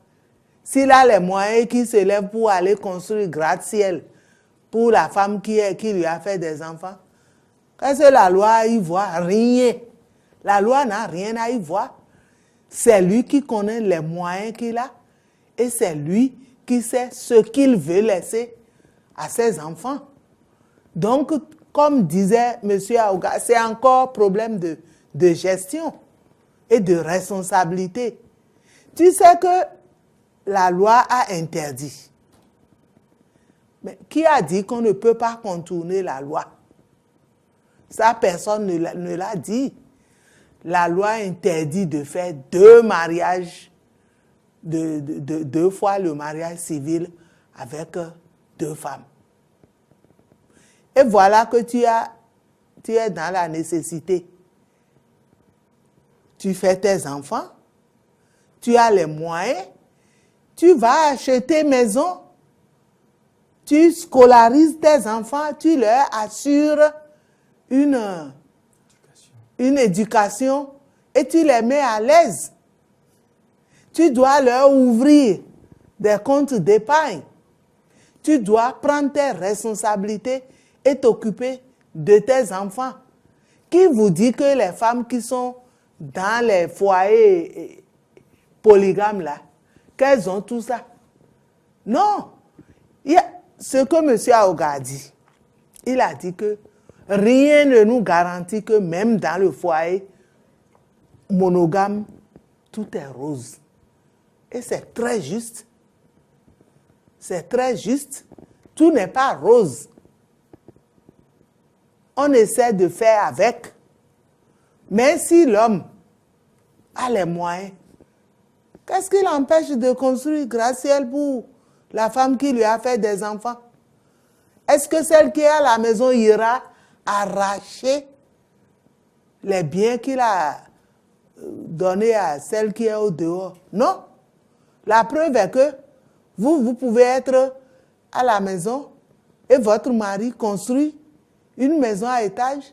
s'il a les moyens qui se lèvent pour aller construire gratte-ciel pour la femme qui lui a fait des enfants, qu'est-ce que la loi y voit? Rien. La loi n'a rien à y voir. C'est lui qui connaît les moyens qu'il a et c'est lui qui sait ce qu'il veut laisser à ses enfants. Donc, comme disait M. Aouga, c'est encore problème de gestion et de responsabilité. Tu sais que la loi a interdit. Mais qui a dit qu'on ne peut pas contourner la loi? Ça, personne ne l'a dit. La loi interdit de faire 2 mariages, deux fois le mariage civil avec 2 femmes. Et voilà que tu es dans la nécessité. Tu fais tes enfants, tu as les moyens, tu vas acheter maison, tu scolarises tes enfants, tu leur assures une éducation et tu les mets à l'aise. Tu dois leur ouvrir des comptes d'épargne. Tu dois prendre tes responsabilités et t'occuper de tes enfants. Qui vous dit que les femmes qui sont dans les foyers polygames là, qu'elles ont tout ça? Non. Il y a ce que M. Aouga a dit. Il a dit que rien ne nous garantit que même dans le foyer monogame, tout est rose. Et c'est très juste. C'est très juste. Tout n'est pas rose. On essaie de faire avec. Mais si l'homme a les moyens, qu'est-ce qui l'empêche de construire gratte-ciel pour la femme qui lui a fait des enfants? Est-ce que celle qui est à la maison ira arracher les biens qu'il a donnés à celle qui est au dehors? Non. La preuve est que vous pouvez être à la maison et votre mari construit une maison à étage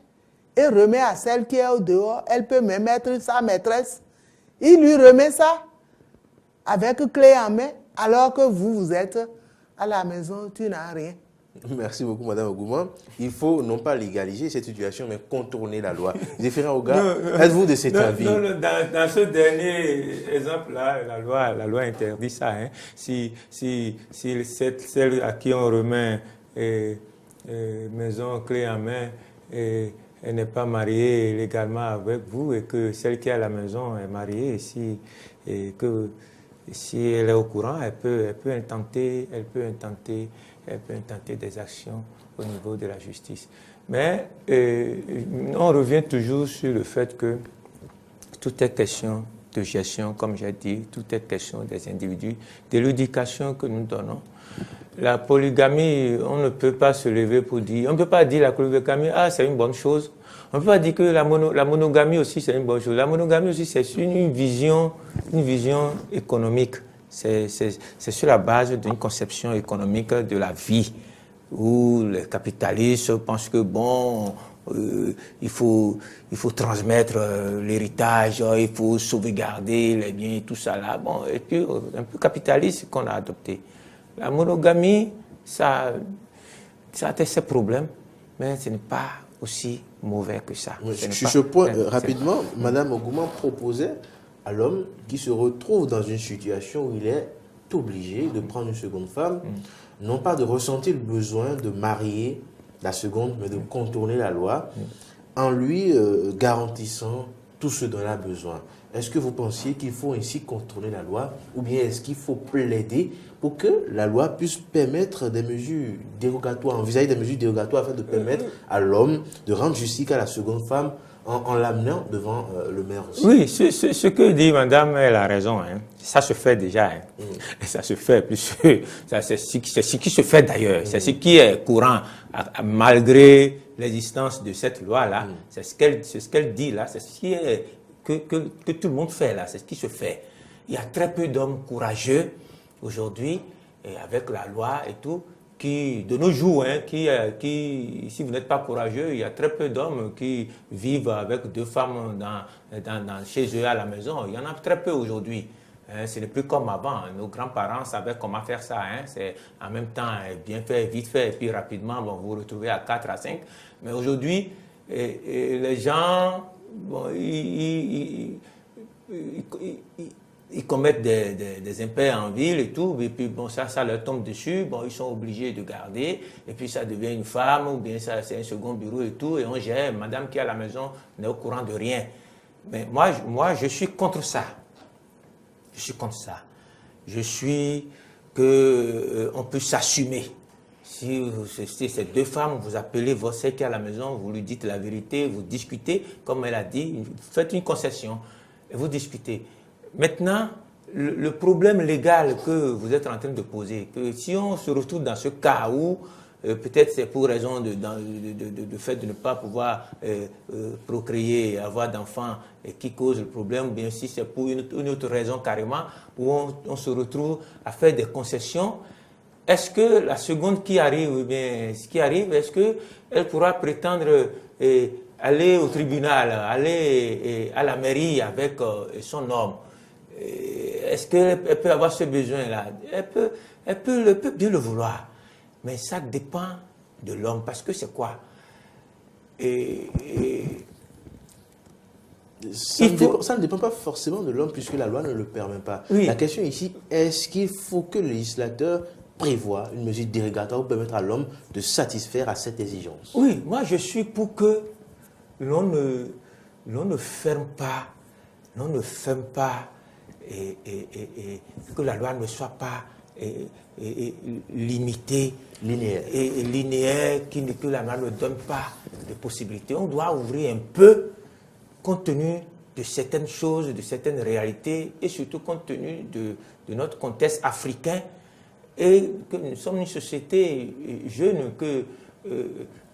et remet à celle qui est au dehors. Elle peut même être sa maîtresse. Il lui remet ça avec clé en main alors que vous êtes à la maison, tu n'as rien. Merci beaucoup, Mme Ogouma. Il faut non pas légaliser cette situation, mais contourner la loi. Zéphirin Oga, êtes-vous de cet avis? Dans ce dernier exemple-là, la loi interdit ça. Hein. Si celle à qui on remet maison clé en main, elle n'est pas mariée légalement avec vous et que celle qui est à la maison est mariée, si elle est au courant, elle peut intenter des actions au niveau de la justice. Mais on revient toujours sur le fait que tout est question de gestion, comme j'ai dit, tout est question des individus, de l'éducation que nous donnons. La polygamie, on ne peut pas se lever pour dire, on ne peut pas dire la polygamie, c'est une bonne chose. On ne peut pas dire que la monogamie aussi, c'est une bonne chose. La monogamie aussi, c'est une vision économique. C'est sur la base d'une conception économique de la vie, où les capitalistes pensent que, il faut transmettre l'héritage, il faut sauvegarder les biens et tout ça là. Et puis, un peu capitaliste qu'on a adopté. La monogamie, ça a ses problèmes, mais ce n'est pas aussi mauvais que ça. Sur ce point, rapidement, Mme Ogouma proposait à l'homme qui se retrouve dans une situation où il est obligé de prendre une seconde femme, non pas de ressentir le besoin de marier la seconde, mais de contourner la loi, en lui garantissant tout ce dont elle a besoin. Est-ce que vous pensiez qu'il faut ainsi contrôler la loi ou bien est-ce qu'il faut plaider pour que la loi puisse permettre des mesures dérogatoires, envisager des mesures dérogatoires afin de permettre à l'homme de rendre justice à la seconde femme en l'amenant devant le maire aussi? Oui, ce que dit madame, elle a raison. Hein. Ça se fait déjà. Hein. Et ça se fait. Plus, c'est ce qui se fait d'ailleurs. C'est ce qui est courant, malgré l'existence de cette loi-là. C'est ce qu'elle dit là. C'est ce qui est, que tout le monde fait là. C'est ce qui se fait. Il y a très peu d'hommes courageux aujourd'hui, avec la loi et tout, qui, de nos jours, hein, si vous n'êtes pas courageux, il y a très peu d'hommes qui vivent avec 2 femmes chez eux à la maison. Il y en a très peu aujourd'hui. Hein, ce n'est plus comme avant. Nos grands-parents savaient comment faire ça. Hein. C'est en même temps bien fait, vite fait, et puis rapidement, bon, vous vous retrouvez à 4 à 5. Mais aujourd'hui, les gens, bon, ils commettent des impairs en ville et tout, et puis bon, ça leur tombe dessus, bon, ils sont obligés de garder, et puis ça devient une femme, ou bien ça c'est un second bureau et tout, et on gère, madame qui est à la maison n'est au courant de rien. Mais moi je suis contre ça. Je suis contre ça. Je suis on peut s'assumer. Si ces 2 femmes, vous appelez celle qui est à la maison, vous lui dites la vérité, vous discutez, comme elle a dit, faites une concession, et vous discutez. Maintenant, le problème légal que vous êtes en train de poser, que si on se retrouve dans ce cas où, peut-être c'est pour raison de fait de ne pas pouvoir procréer, avoir d'enfants qui cause le problème, ou bien si c'est pour une autre raison carrément, où on se retrouve à faire des concessions, est-ce que la seconde qui arrive, est-ce qu'elle pourra prétendre aller au tribunal, aller à la mairie avec son homme? Est-ce qu'elle peut avoir ce besoin-là? Elle peut bien le vouloir. Mais ça dépend de l'homme. Parce que c'est quoi? Ça ne dépend pas forcément de l'homme puisque la loi ne le permet pas. Oui. La question ici, est-ce qu'il faut que le législateur prévoit une mesure dérogatoire pour permettre à l'homme de satisfaire à cette exigence? Oui, moi je suis pour que l'on ne ferme pas, et que la loi ne soit pas limitée, linéaire, que la loi ne donne pas de possibilités. On doit ouvrir un peu compte tenu de certaines choses, de certaines réalités, et surtout compte tenu de notre contexte africain, et que nous sommes une société jeune, que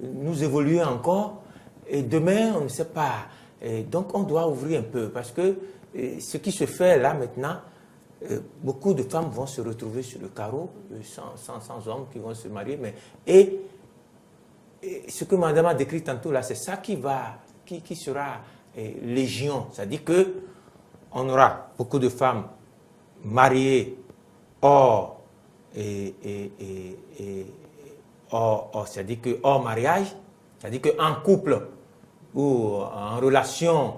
nous évoluons encore, et demain, on ne sait pas. Et donc, on doit ouvrir un peu, parce que ce qui se fait là maintenant, beaucoup de femmes vont se retrouver sur le carreau, sans hommes qui vont se marier. Et ce que madame a décrit tantôt là, c'est ça qui sera légion. C'est-à-dire qu'on aura beaucoup de femmes mariées hors c'est-à-dire que hors mariage, c'est-à-dire qu'en couple ou en relation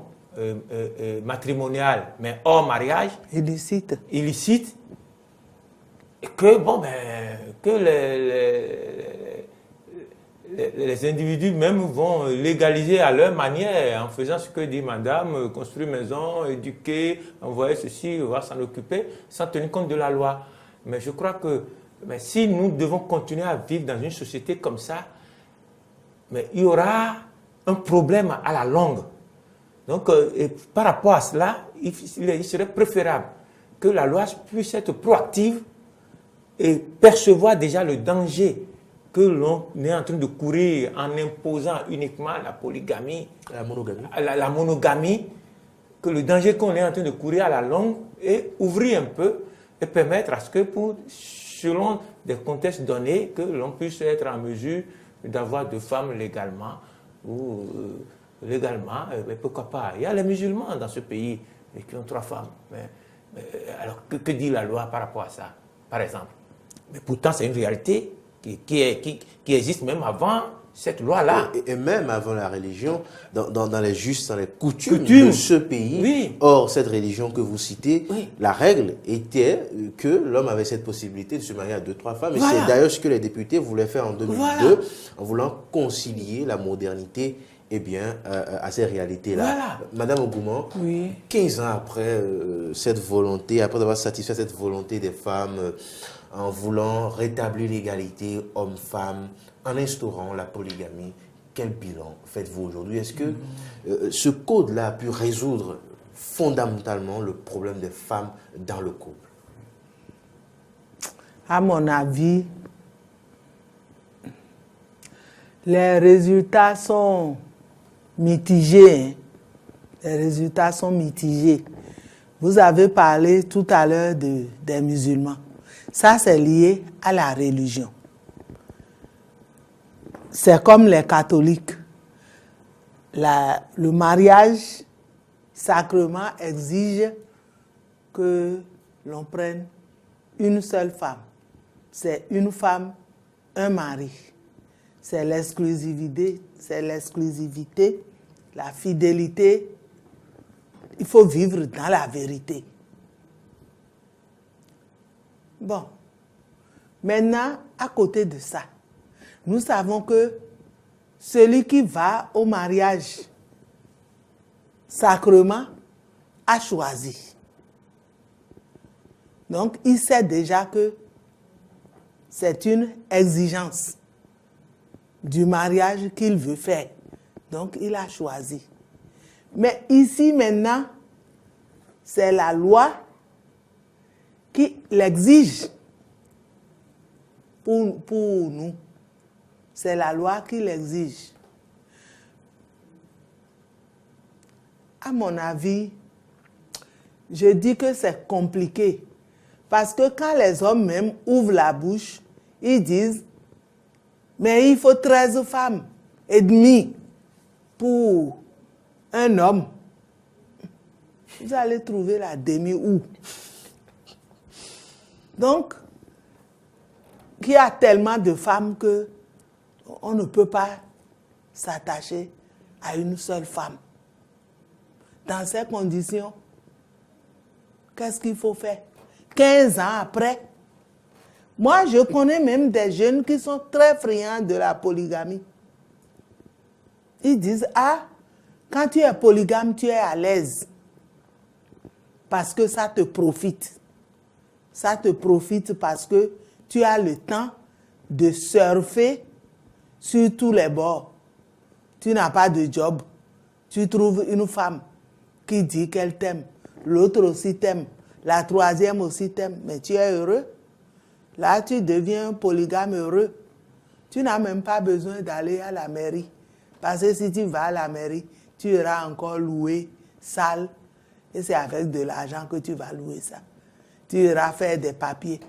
matrimoniale, mais hors mariage, illicite, et que les individus même vont légaliser à leur manière en faisant ce que dit madame, construire maison, éduquer, envoyer ceci, on va s'en occuper, sans tenir compte de la loi. Mais je crois que si nous devons continuer à vivre dans une société comme ça, mais il y aura un problème à la longue. Donc, par rapport à cela, il serait préférable que la loi puisse être proactive et percevoir déjà le danger que l'on est en train de courir en imposant uniquement la polygamie, la monogamie, que le danger qu'on est en train de courir à la longue et ouvrir un peu et permettre à ce que, selon des contextes donnés, que l'on puisse être en mesure d'avoir 2 femmes légalement ou mais pourquoi pas? Il y a les musulmans dans ce pays qui ont 3 femmes. Alors, que dit la loi par rapport à ça, par exemple? Mais pourtant, c'est une réalité qui existe même avant cette loi-là. Et même avant la religion, dans les justes, dans les coutumes de ce pays. Oui. Or, cette religion que vous citez, la règle était que l'homme avait cette possibilité de se marier à 2-3 femmes. Et c'est d'ailleurs ce que les députés voulaient faire en 2002, en voulant concilier la modernité eh bien, à ces réalités-là. Voilà. Madame Ogouman, Oui. 15 ans après cette volonté, après avoir satisfait cette volonté des femmes en voulant rétablir l'égalité homme-femme, en instaurant la polygamie, quel bilan faites-vous aujourd'hui? Est-ce que ce code-là a pu résoudre fondamentalement le problème des femmes dans le couple? À mon avis, les résultats sont mitigés. Hein. Les résultats sont mitigés. Vous avez parlé tout à l'heure des musulmans. Ça, c'est lié à la religion. C'est comme les catholiques. Le mariage sacrement exige que l'on prenne une seule femme. C'est une femme, un mari. C'est l'exclusivité, la fidélité. Il faut vivre dans la vérité. Bon. Maintenant, à côté de ça, nous savons que celui qui va au mariage sacrement a choisi. Donc, il sait déjà que c'est une exigence du mariage qu'il veut faire. Donc, il a choisi. Mais ici, maintenant, c'est la loi qui l'exige pour nous. C'est la loi qui l'exige. À mon avis, je dis que c'est compliqué. Parce que quand les hommes même ouvrent la bouche, ils disent, mais il faut 13 femmes et demie pour un homme. Vous allez trouver la demi où? Donc, il y a tellement de femmes que on ne peut pas s'attacher à une seule femme. Dans ces conditions, qu'est-ce qu'il faut faire? 15 ans après, moi je connais même des jeunes qui sont très friands de la polygamie. Ils disent, ah, quand tu es polygame, tu es à l'aise. Parce que ça te profite. Ça te profite parce que tu as le temps de surfer sur tous les bords. Tu n'as pas de job. Tu trouves une femme qui dit qu'elle t'aime. L'autre aussi t'aime. La troisième aussi t'aime. Mais tu es heureux. Là, tu deviens un polygame heureux. Tu n'as même pas besoin d'aller à la mairie. Parce que si tu vas à la mairie, tu iras encore louer, sale. Et c'est avec de l'argent que tu vas louer ça. Tu iras faire des papiers.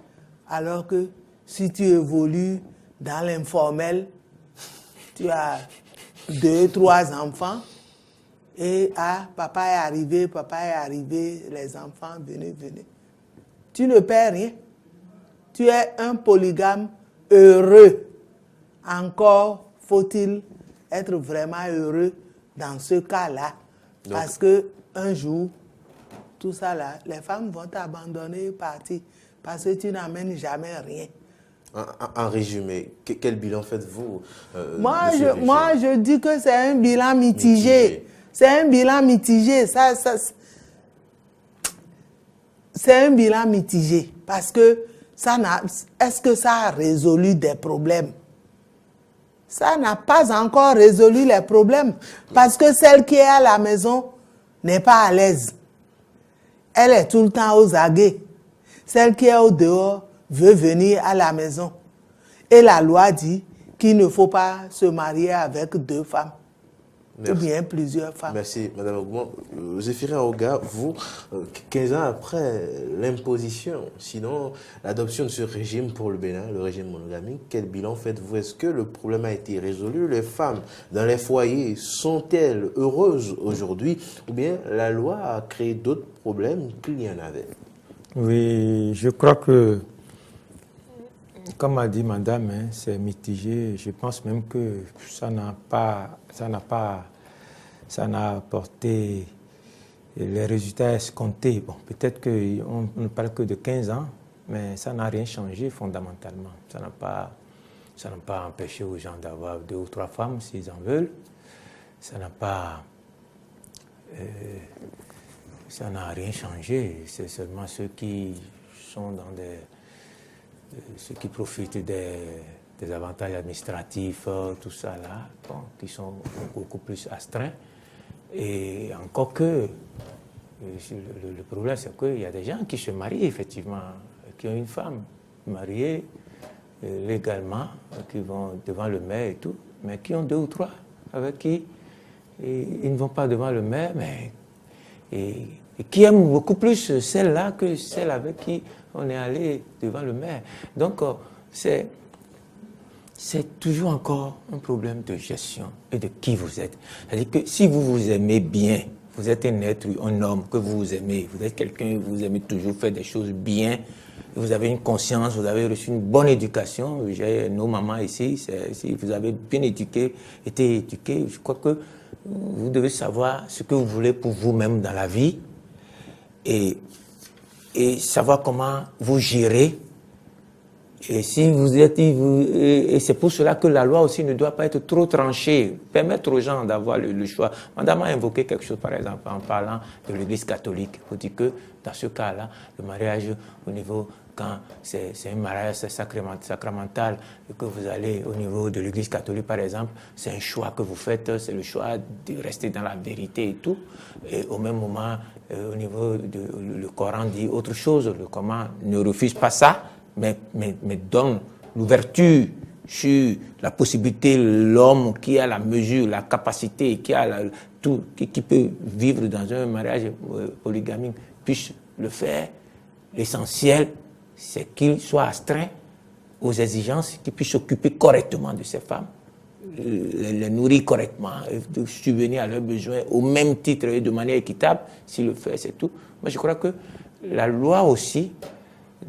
Alors que si tu évolues dans l'informel, tu as 2, 3 enfants. Et papa est arrivé, les enfants, venez. Tu ne perds rien. Tu es un polygame heureux. Encore faut-il être vraiment heureux dans ce cas-là. Parce que un jour, tout ça là, les femmes vont t'abandonner et partir. Parce que tu n'amènes jamais rien. En résumé, quel bilan faites-vous Moi, je dis que c'est un bilan mitigé. C'est un bilan mitigé. C'est un bilan mitigé. Parce que est-ce que ça a résolu des problèmes? Ça n'a pas encore résolu les problèmes. Parce que celle qui est à la maison n'est pas à l'aise. Elle est tout le temps aux aguets. Celle qui est au dehors veut venir à la maison. Et la loi dit qu'il ne faut pas se marier avec 2 femmes. Merci. Ou bien plusieurs femmes. Merci, Madame Ogouman. Zéphirin Oga, vous, 15 ans après l'imposition, sinon l'adoption de ce régime pour le Bénin, le régime monogamique, quel bilan faites-vous? Est-ce que le problème a été résolu? Les femmes dans les foyers sont-elles heureuses aujourd'hui? Ou bien la loi a créé d'autres problèmes qu'il y en avait? Oui, je crois que, comme a dit Madame, c'est mitigé. Je pense même que ça n'a apporté les résultats escomptés. Bon, peut-être qu'on ne parle que de 15 ans, mais ça n'a rien changé fondamentalement. Ça n'a pas empêché aux gens d'avoir 2 ou 3 femmes s'ils en veulent. ça n'a pas... ça n'a rien changé. C'est seulement ceux qui sont dans ceux qui profitent des avantages administratifs, tout ça là, bon, qui sont beaucoup plus astreints. Et encore que, le problème, c'est qu'il y a des gens qui se marient, effectivement, qui ont une femme mariée légalement, qui vont devant le maire et tout, mais qui ont 2 ou 3 avec qui ils ne vont pas devant le maire, mais et qui aiment beaucoup plus celle-là que celle avec qui on est allé devant le maire. Donc, c'est toujours encore un problème de gestion et de qui vous êtes. C'est-à-dire que si vous vous aimez bien, vous êtes un être, un homme que vous vous aimez, vous êtes quelqu'un, vous aimez toujours faire des choses bien, vous avez une conscience, vous avez reçu une bonne éducation. J'ai nos mamans ici, si vous avez bien été éduqué, je crois que vous devez savoir ce que vous voulez pour vous-même dans la vie et savoir comment vous gérer. Et si vous êtes, et c'est pour cela que la loi aussi ne doit pas être trop tranchée, permettre aux gens d'avoir le choix. Madame a invoqué quelque chose, par exemple, en parlant de l'Église catholique. Vous dites que dans ce cas-là, le mariage au niveau, quand c'est un mariage sacramental, et que vous allez au niveau de l'Église catholique, par exemple, c'est un choix que vous faites, c'est le choix de rester dans la vérité et tout. Et au même moment, au niveau le Coran dit autre chose. Le Coran ne refuse pas ça. Mais donne l'ouverture sur la possibilité, l'homme qui a la mesure, la capacité, qui a tout, qui peut vivre dans un mariage polygamique, puisse le faire. L'essentiel, c'est qu'il soit astreint aux exigences, qu'il puisse s'occuper correctement de ses femmes, les nourrir correctement, de subvenir à leurs besoins au même titre et de manière équitable. S'il le fait, c'est tout. Moi, je crois que la loi aussi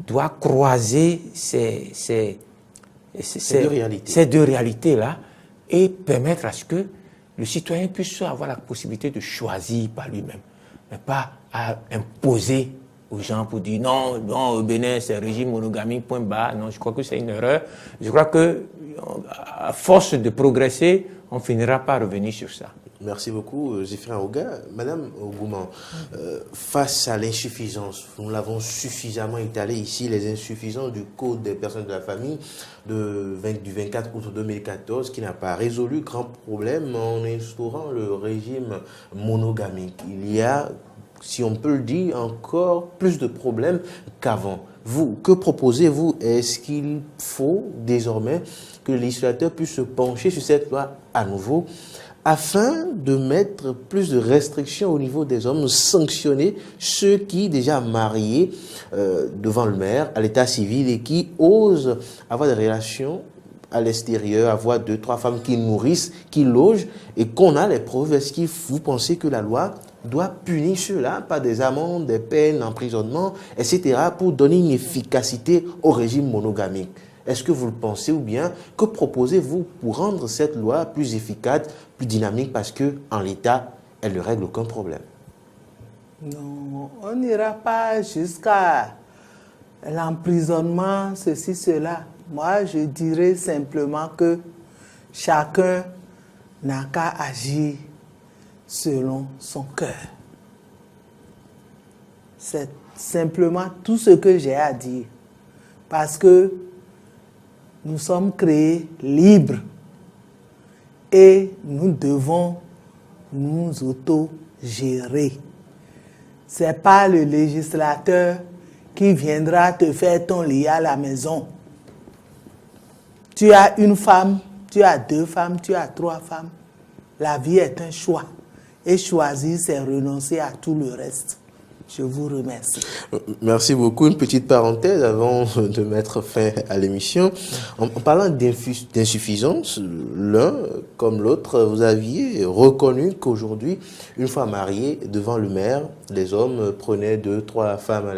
doit croiser ces deux réalités-là et permettre à ce que le citoyen puisse avoir la possibilité de choisir par lui-même, mais pas à imposer aux gens pour dire non, au Bénin, c'est régime monogamique, point barre. Non, je crois que c'est une erreur. Je crois que à force de progresser, on finira par revenir sur ça. Merci beaucoup, Zéphirin Oga. Madame Ogouman, face à l'insuffisance, nous l'avons suffisamment étalé ici, les insuffisances du Code des personnes de la famille du 24 août 2014, qui n'a pas résolu grand problème en instaurant le régime monogamique. Il y a, si on peut le dire, encore plus de problèmes qu'avant. Vous, que proposez-vous? Est-ce qu'il faut désormais que le législateur puisse se pencher sur cette loi à nouveau afin de mettre plus de restrictions au niveau des hommes, sanctionner ceux qui, déjà mariés devant le maire, à l'état civil, et qui osent avoir des relations à l'extérieur, avoir 2, 3 femmes qui nourrissent, qui logent, et qu'on a les preuves? Est-ce que vous pensez que la loi doit punir ceux-là par des amendes, des peines, emprisonnement, etc., pour donner une efficacité au régime monogamique? Est-ce que vous le pensez, ou bien que proposez-vous pour rendre cette loi plus efficace, plus dynamique, parce qu'en l'état, elle ne règle aucun problème? Non, on n'ira pas jusqu'à l'emprisonnement, ceci, cela. Moi, je dirais simplement que chacun n'a qu'à agir selon son cœur. C'est simplement tout ce que j'ai à dire. Parce que nous sommes créés libres et nous devons nous auto-gérer. Ce n'est pas le législateur qui viendra te faire ton lit à la maison. Tu as une femme, tu as 2 femmes, tu as 3 femmes. La vie est un choix. Et choisir, c'est renoncer à tout le reste. Je vous remercie. Merci beaucoup. Une petite parenthèse avant de mettre fin à l'émission. En parlant d'insuffisance, l'un comme l'autre, vous aviez reconnu qu'aujourd'hui, une fois mariée devant le maire, les hommes prenaient 2, 3 femmes,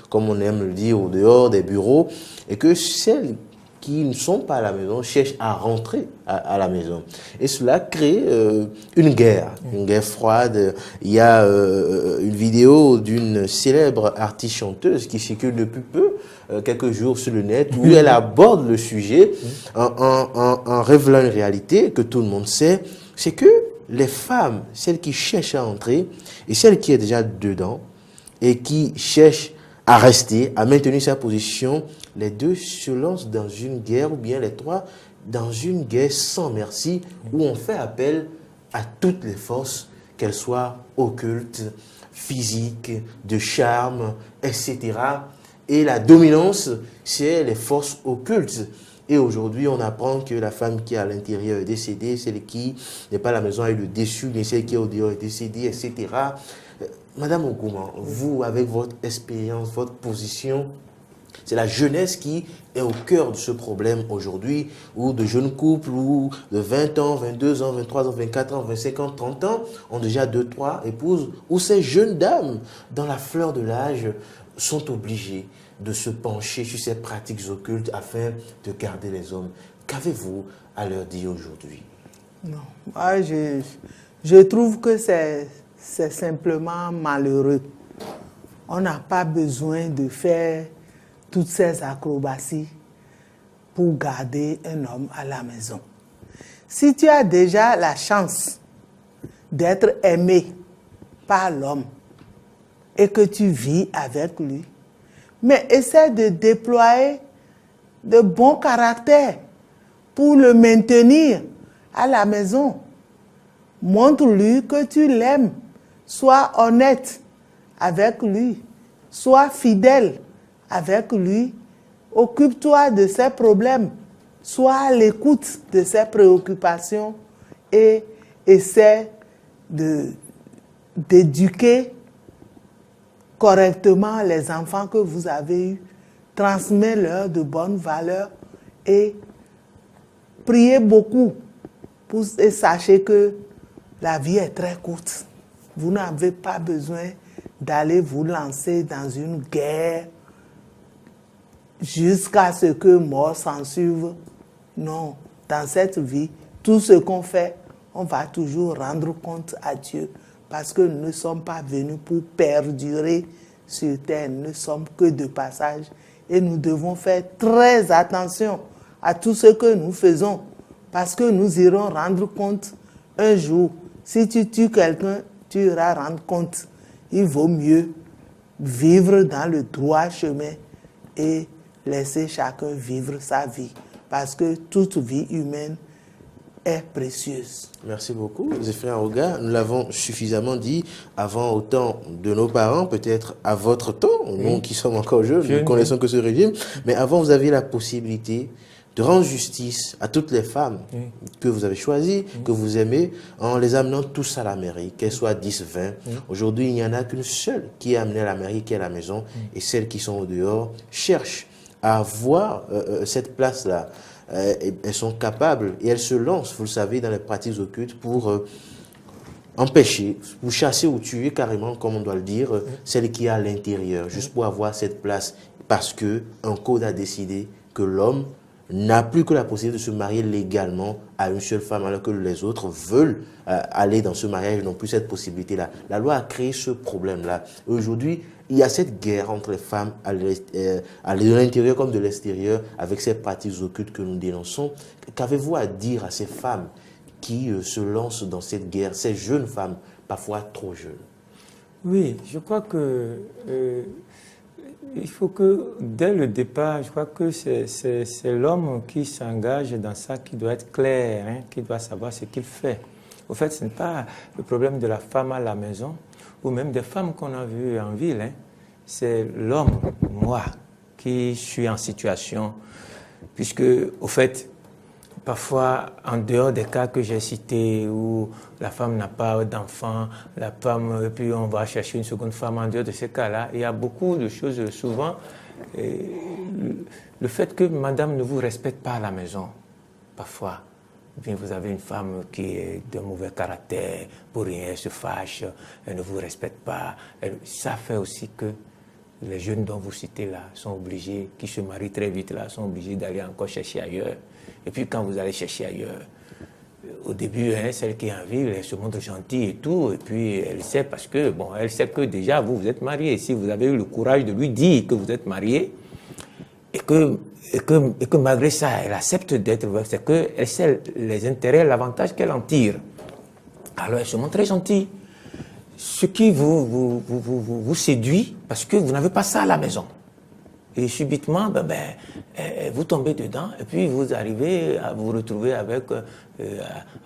comme on aime le dire, au dehors des bureaux, et que celles qui ne sont pas à la maison cherchent à rentrer à la maison. Et cela crée une guerre froide. Il y a une vidéo d'une célèbre artiste chanteuse qui circule depuis peu, quelques jours sur le net, où elle aborde le sujet en révélant une réalité que tout le monde sait. c'est que les femmes, celles qui cherchent à entrer et celles qui sont déjà dedans et qui cherchent à rester, à maintenir sa position, les deux se lancent dans une guerre, ou bien les trois, dans une guerre sans merci, où on fait appel à toutes les forces, qu'elles soient occultes, physiques, de charme, etc. Et la dominance, c'est les forces occultes. Et aujourd'hui, on apprend que la femme qui est à l'intérieur est décédée, celle qui n'est pas à la maison est le déçu, mais celle qui est au dehors est décédée, etc. Madame Ogouman, vous, avec votre expérience, votre position, c'est la jeunesse qui est au cœur de ce problème aujourd'hui, où de jeunes couples, ou de 20 ans, 22 ans, 23 ans, 24 ans, 25 ans, 30 ans, ont déjà 2-3 épouses, où ces jeunes dames, dans la fleur de l'âge, sont obligées de se pencher sur ces pratiques occultes afin de garder les hommes. Qu'avez-vous à leur dire aujourd'hui? Non, moi, je trouve que c'est simplement malheureux. On n'a pas besoin de faire toutes ces acrobaties pour garder un homme à la maison. Si tu as déjà la chance d'être aimé par l'homme et que tu vis avec lui, mais essaie de déployer de bons caractères pour le maintenir à la maison. Montre-lui que tu l'aimes. Sois honnête avec lui. Sois fidèle avec lui. Occupe-toi de ses problèmes. Sois à l'écoute de ses préoccupations et essaie d'éduquer correctement les enfants que vous avez eus. Transmets-leur de bonnes valeurs et priez beaucoup. Et sachez que la vie est très courte. Vous n'avez pas besoin d'aller vous lancer dans une guerre jusqu'à ce que mort s'en suive. Non, dans cette vie, tout ce qu'on fait, on va toujours rendre compte à Dieu parce que nous ne sommes pas venus pour perdurer sur terre, nous ne sommes que de passage et nous devons faire très attention à tout ce que nous faisons parce que nous irons rendre compte un jour. Si tu tues quelqu'un, tu iras rendre compte. Il vaut mieux vivre dans le droit chemin et laisser chacun vivre sa vie parce que toute vie humaine est précieuse. Merci beaucoup, Zéphirin Oga. Nous l'avons suffisamment dit avant au temps de nos parents, peut-être à votre temps, nous qui sommes encore jeunes, nous ne connaissons que ce régime, mais avant vous aviez la possibilité de rendre justice à toutes les femmes que vous avez choisies, que vous aimez, en les amenant tous à la mairie, qu'elles soient 10, 20. Aujourd'hui, il n'y en a qu'une seule qui est amenée à la mairie, qui est à la maison, et celles qui sont au dehors cherchent à avoir cette place-là. Elles sont capables et elles se lancent, vous le savez, dans les pratiques occultes pour empêcher, pour chasser ou tuer carrément, comme on doit le dire, celle qui est à l'intérieur, juste pour avoir cette place, parce qu'un code a décidé que l'homme n'a plus que la possibilité de se marier légalement à une seule femme, alors que les autres veulent aller dans ce mariage et n'ont plus cette possibilité-là. La loi a créé ce problème-là. Aujourd'hui, il y a cette guerre entre les femmes à l'intérieur comme de l'extérieur avec ces pratiques occultes que nous dénonçons. Qu'avez-vous à dire à ces femmes qui se lancent dans cette guerre, ces jeunes femmes, parfois trop jeunes? Oui, je crois que il faut que, dès le départ, je crois que c'est l'homme qui s'engage dans ça, qui doit être clair, qui doit savoir ce qu'il fait. Au fait, ce n'est pas le problème de la femme à la maison, ou même des femmes qu'on a vues en ville. C'est l'homme, moi, qui suis en situation, puisque, au fait, parfois, en dehors des cas que j'ai cités, où la femme n'a pas d'enfant, la femme, puis on va chercher une seconde femme, en dehors de ces cas-là, il y a beaucoup de choses, souvent, le fait que madame ne vous respecte pas à la maison, parfois, bien vous avez une femme qui est de mauvais caractère, pour rien, elle se fâche, elle ne vous respecte pas, ça fait aussi que les jeunes dont vous citez là sont obligés, qui se marient très vite là, sont obligés d'aller encore chercher ailleurs. Et puis quand vous allez chercher ailleurs, au début, celle qui est en ville, elle se montre gentille et tout, et puis elle sait parce que, bon, elle sait que déjà vous êtes marié. Si vous avez eu le courage de lui dire que vous êtes marié, et que malgré ça, elle accepte d'être veuve, c'est qu'elle sait les intérêts, l'avantage qu'elle en tire. Alors elles se montrent très gentilles. Ce qui vous séduit, parce que vous n'avez pas ça à la maison. Et subitement, vous tombez dedans, et puis vous arrivez à vous retrouver avec,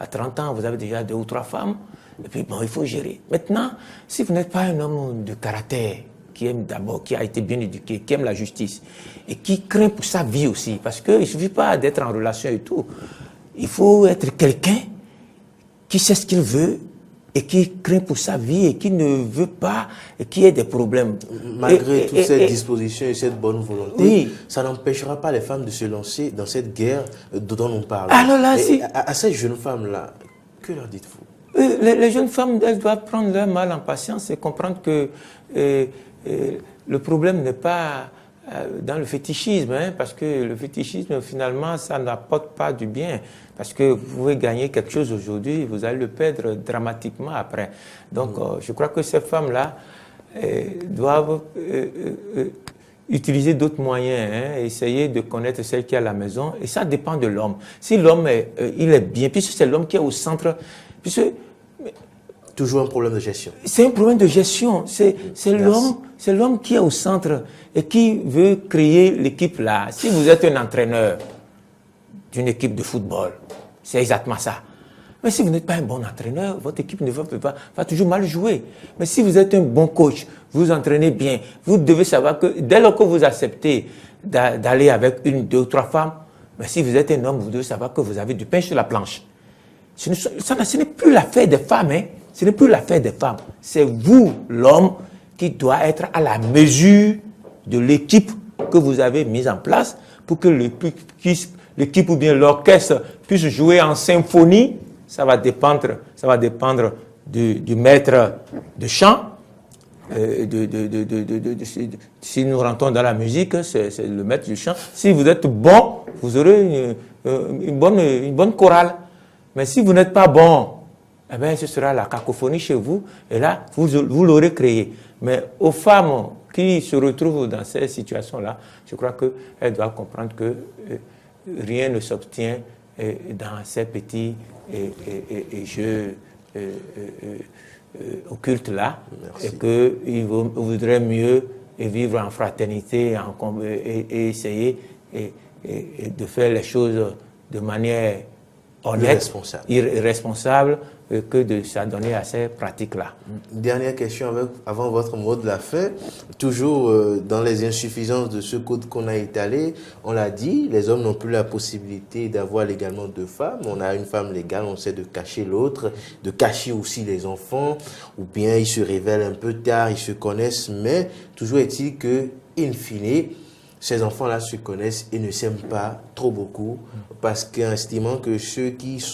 à 30 ans, vous avez déjà 2 ou 3 femmes, et puis bon, il faut gérer. Maintenant, si vous n'êtes pas un homme de caractère, qui aime d'abord, qui a été bien éduqué, qui aime la justice, et qui craint pour sa vie aussi, parce qu'il ne suffit pas d'être en relation et tout, il faut être quelqu'un qui sait ce qu'il veut, et qui craint pour sa vie et qui ne veut pas qu'il y ait des problèmes. Malgré toutes ces dispositions et cette bonne volonté, oui, ça n'empêchera pas les femmes de se lancer dans cette guerre dont on parle. Alors là, à ces jeunes femmes-là, que leur dites-vous? Les jeunes femmes, elles doivent prendre leur mal en patience et comprendre que le problème n'est pas dans le fétichisme, parce que le fétichisme, finalement, ça n'apporte pas du bien. Parce que vous pouvez gagner quelque chose aujourd'hui, vous allez le perdre dramatiquement après. Donc, je crois que ces femmes-là doivent utiliser d'autres moyens, essayer de connaître celle qui est à la maison. Et ça dépend de l'homme. Si l'homme, il est bien, puisque c'est l'homme qui est au centre, puisque... Toujours un problème de gestion. C'est un problème de gestion. C'est l'homme qui est au centre et qui veut créer l'équipe là. Si vous êtes un entraîneur d'une équipe de football, c'est exactement ça. Mais si vous n'êtes pas un bon entraîneur, votre équipe va toujours mal jouer. Mais si vous êtes un bon coach, vous entraînez bien, vous devez savoir que dès lors que vous acceptez d'aller avec 1, 2 ou 3 femmes, mais si vous êtes un homme, vous devez savoir que vous avez du pain sur la planche. Ce n'est plus l'affaire des femmes, Ce n'est plus l'affaire des femmes. C'est vous, l'homme, qui doit être à la mesure de l'équipe que vous avez mise en place pour que l'équipe ou bien l'orchestre puisse jouer en symphonie. Ça va dépendre du maître de chant. Si nous rentrons dans la musique, c'est le maître du chant. Si vous êtes bon, vous aurez une bonne chorale. Mais si vous n'êtes pas bon, eh bien, ce sera la cacophonie chez vous, et là, vous l'aurez créé. Mais aux femmes qui se retrouvent dans ces situations-là, je crois qu'elles doivent comprendre que rien ne s'obtient dans ces petits jeux occultes-là, et qu'il vaudrait mieux vivre en fraternité et essayer de faire les choses de manière honnête, irresponsable, que de s'adonner à ces pratiques-là. Dernière question avant votre mot de la fin. Toujours dans les insuffisances de ce code qu'on a étalé, on l'a dit, les hommes n'ont plus la possibilité d'avoir légalement 2 femmes. On a une femme légale, on sait de cacher l'autre, de cacher aussi les enfants, ou bien ils se révèlent un peu tard, ils se connaissent, mais toujours est-il que, in fine, ces enfants-là se connaissent et ne s'aiment pas trop beaucoup parce qu'estimant que ceux qui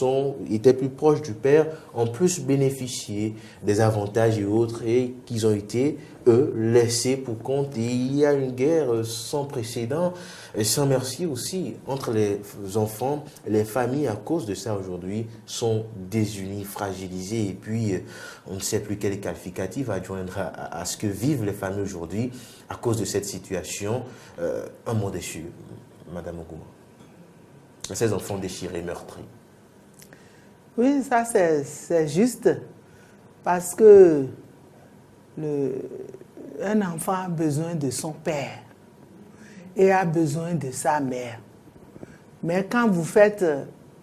étaient plus proches du père ont plus bénéficié des avantages et autres et qu'ils ont été, eux, laissés pour compte. Et il y a une guerre sans précédent et sans merci aussi entre les enfants. Les familles, à cause de ça aujourd'hui, sont désunies, fragilisées et puis on ne sait plus quel qualificatif adjoindre à ce que vivent les familles aujourd'hui à cause de cette situation. Un mot déchu, Madame Ogouma. Ces enfants déchirés, meurtris. Oui, ça c'est juste parce que un enfant a besoin de son père et a besoin de sa mère. Mais quand vous faites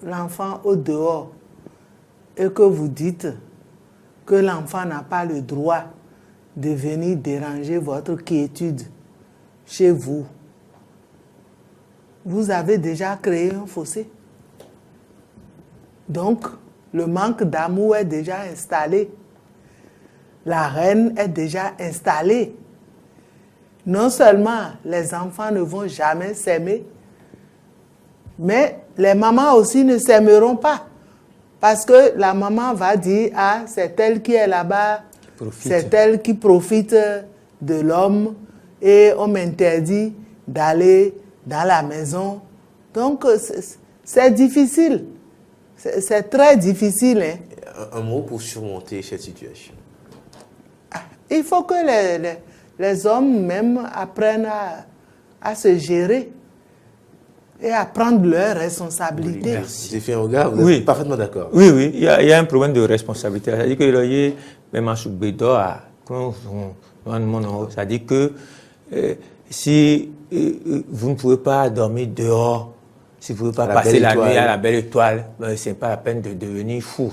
l'enfant au dehors et que vous dites que l'enfant n'a pas le droit de venir déranger votre quiétude chez vous, vous avez déjà créé un fossé. Donc, le manque d'amour est déjà installé. La haine est déjà installée. Non seulement les enfants ne vont jamais s'aimer, mais les mamans aussi ne s'aimeront pas. Parce que la maman va dire, ah, c'est elle qui est là-bas, c'est elle qui profite de l'homme et on m'interdit d'aller dans la maison. Donc, c'est difficile. C'est très difficile. Un mot pour surmonter cette situation. Il faut que les hommes même apprennent à se gérer. et à prendre leurs responsabilités. Merci. Zéphirine Oga, vous êtes parfaitement d'accord. Oui, oui, il y a un problème de responsabilité. C'est-à-dire que même sous Bédo, c'est-à-dire que si vous ne pouvez pas dormir dehors, si vous ne pouvez pas passer la nuit à la belle étoile, ce n'est pas la peine de devenir fou.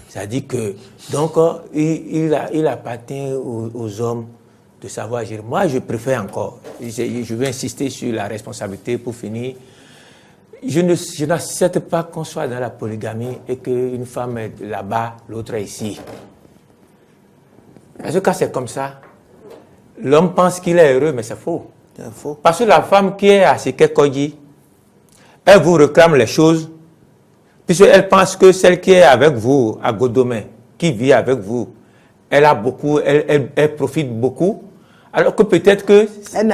C'est-à-dire que, donc, il appartient aux hommes de savoir gérer. Moi, je préfère encore, je veux insister sur la responsabilité pour finir. Je n'accepte pas qu'on soit dans la polygamie et qu'une femme est là-bas, l'autre est ici. Parce que quand c'est comme ça, l'homme pense qu'il est heureux, mais c'est faux. C'est faux. Parce que la femme qui est à Sikekoji, elle vous réclame les choses, puisqu'elle pense que celle qui est avec vous à Godomé, qui vit avec vous, elle a beaucoup, elle profite beaucoup, alors que peut-être que elle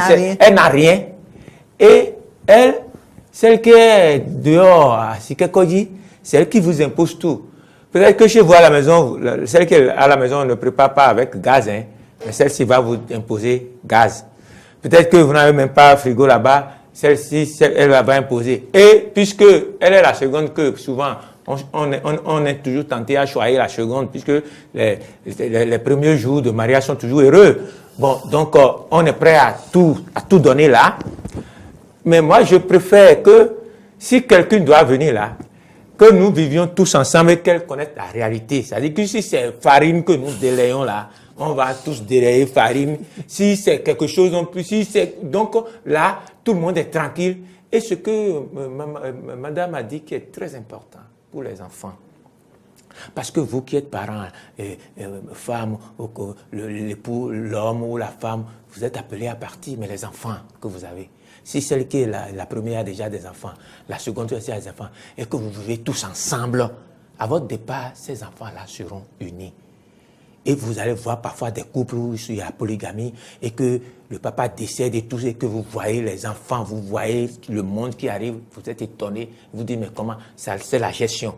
n'a rien. Et elle, celle qui est dehors à Sikekoji, c'est elle qui vous impose tout. Peut-être que chez vous à la maison, celle qui est à la maison ne prépare pas avec gaz, hein, mais celle-ci va vous imposer gaz. Peut-être que vous n'avez même pas frigo là-bas, celle-ci, elle va imposer. Et puisque elle est la seconde, que souvent on est toujours tenté à choisir la seconde, puisque les premiers jours de mariage sont toujours heureux. Bon, donc on est prêt à tout donner là. Mais moi, je préfère que si quelqu'un doit venir là, que nous vivions tous ensemble et qu'elle connaisse la réalité. C'est-à-dire que si c'est farine que nous délayons là, on va tous délayer farine. Si c'est quelque chose en plus, donc là, tout le monde est tranquille. Et ce que madame a dit qui est très important pour les enfants. Parce que vous qui êtes parents, femme, l'époux, l'homme ou la femme, vous êtes appelés à partir, mais les enfants que vous avez, si celle qui est la première a déjà des enfants, la seconde aussi a des enfants, et que vous vivez tous ensemble, à votre départ, ces enfants-là seront unis. Et vous allez voir parfois des couples où il y a polygamie et que le papa décède et tout, et que vous voyez les enfants, vous voyez le monde qui arrive, vous êtes étonné, vous dites mais comment, c'est la gestion.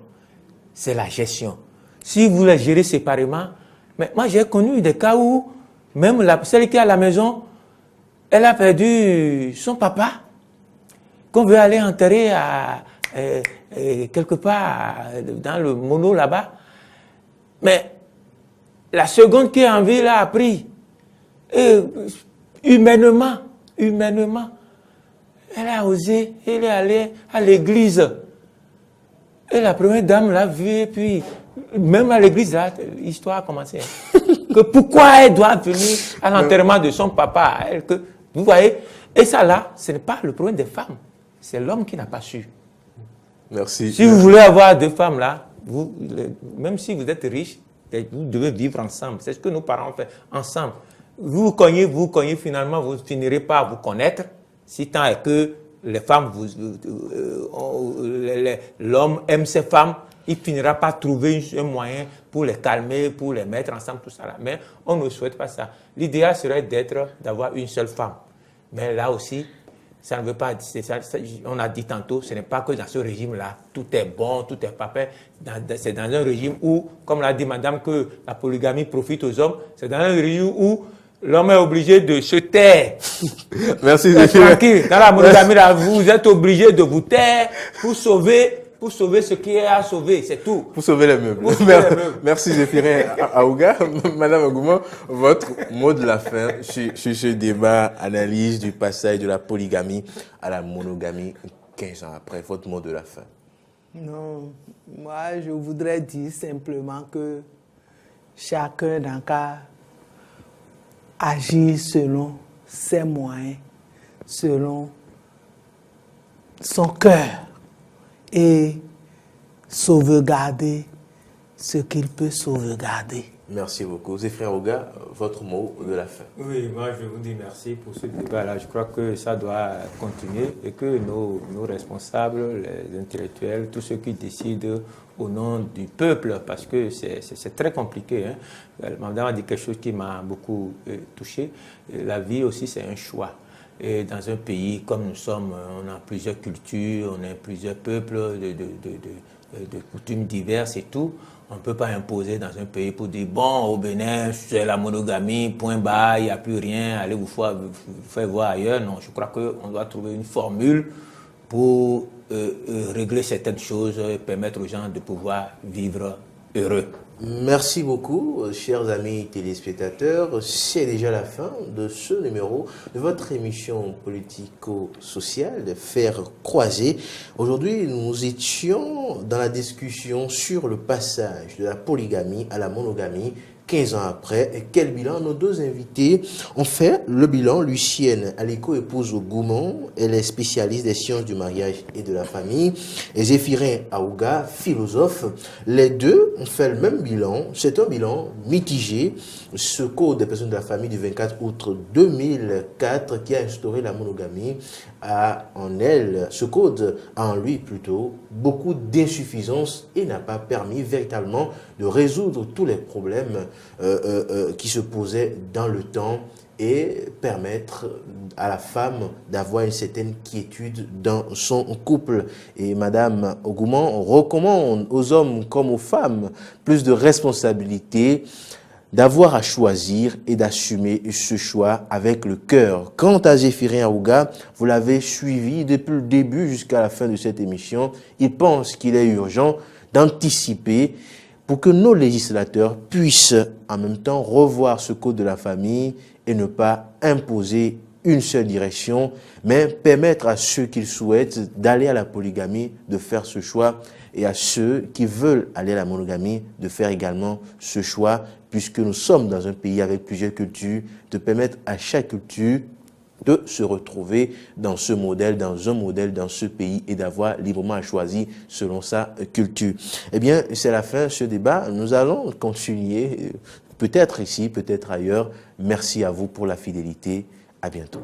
C'est la gestion. Si vous les gérez séparément, mais moi j'ai connu des cas où même celle qui est à la maison, elle a perdu son papa, qu'on veut aller enterrer quelque part dans le mono là-bas. Mais la seconde qui est en vie l'a appris. Et humainement, elle a osé, elle est allée à l'église. Et la première dame l'a vue, et puis, même à l'église, là, l'histoire a commencé. Que pourquoi elle doit venir à l'enterrement de son papa? Vous voyez? Et ça, là, ce n'est pas le problème des femmes. C'est l'homme qui n'a pas su. Merci. Si vous voulez avoir deux femmes, là, même si vous êtes riche, vous devez vivre ensemble. C'est ce que nos parents ont fait ensemble. Vous cognez, finalement, vous finirez par vous connaître, si tant est que les femmes, l'homme aime ses femmes, il finira par trouver un moyen pour les calmer, pour les mettre ensemble, tout ça là. Mais on ne souhaite pas ça. L'idéal serait d'avoir une seule femme. Mais là aussi, ça ne veut pas dire, on a dit tantôt, ce n'est pas que dans ce régime-là, tout est bon, tout est parfait. C'est dans un régime où, comme l'a dit madame, que la polygamie profite aux hommes, c'est dans un régime où l'homme est obligé de se taire. Merci. Tranquille. Dans la monogamie, là, vous êtes obligé de vous taire pour sauver ce qui est à sauver, c'est tout. Pour sauver les meubles. Merci Zéphirine Aouga. Madame Agouma, votre mot de la fin sur ce débat, analyse du passage de la polygamie à la monogamie 15 ans après, votre mot de la fin. Non, moi je voudrais dire simplement que chacun n'a qu'à agir selon ses moyens, selon son cœur et sauvegarder ce qu'il peut sauvegarder. Merci beaucoup. Zéphirine Aouga, votre mot de la fin. Oui, moi je vous dis merci pour ce débat-là. Je crois que ça doit continuer et que nos responsables, les intellectuels, tous ceux qui décident au nom du peuple, parce que c'est très compliqué. Hein. Madame a dit quelque chose qui m'a beaucoup touché. La vie aussi, c'est un choix. Et dans un pays comme nous sommes, on a plusieurs cultures, on a plusieurs peuples de coutumes diverses et tout. On ne peut pas imposer dans un pays pour dire, bon, au Bénin, c'est la monogamie, point bas, il n'y a plus rien, allez vous faire voir ailleurs. Non, je crois qu'on doit trouver une formule pour régler certaines choses et permettre aux gens de pouvoir vivre heureux. Merci beaucoup, chers amis téléspectateurs. C'est déjà la fin de ce numéro de votre émission politico-sociale, de Faire croiser. Aujourd'hui, nous étions dans la discussion sur le passage de la polygamie à la monogamie 15 ans après. Et quel bilan? Nos deux invités ont fait le bilan. Lucienne Aliko, épouse au Goumon, elle est spécialiste des sciences du mariage et de la famille. Et Zéphirin Aouga, philosophe. Les deux ont fait le même bilan. C'est un bilan mitigé. Ce code des personnes de la famille du 24 août 2004 qui a instauré la monogamie a en elle, ce code a en lui plutôt beaucoup d'insuffisances et n'a pas permis véritablement de résoudre tous les problèmes qui se posaient dans le temps et permettre à la femme d'avoir une certaine quiétude dans son couple. Et Madame Ogouman recommande aux hommes comme aux femmes plus de responsabilité, d'avoir à choisir et d'assumer ce choix avec le cœur. Quant à Zéphirin Aouga, vous l'avez suivi depuis le début jusqu'à la fin de cette émission. Il pense qu'il est urgent d'anticiper pour que nos législateurs puissent en même temps revoir ce code de la famille et ne pas imposer une seule direction, mais permettre à ceux qui souhaitent d'aller à la polygamie de faire ce choix et à ceux qui veulent aller à la monogamie de faire également ce choix, puisque nous sommes dans un pays avec plusieurs cultures, de permettre à chaque culture de se retrouver dans ce modèle, dans un modèle, dans ce pays et d'avoir librement à choisir selon sa culture. Eh bien, c'est la fin de ce débat. Nous allons continuer, peut-être ici, peut-être ailleurs. Merci à vous pour la fidélité. À bientôt.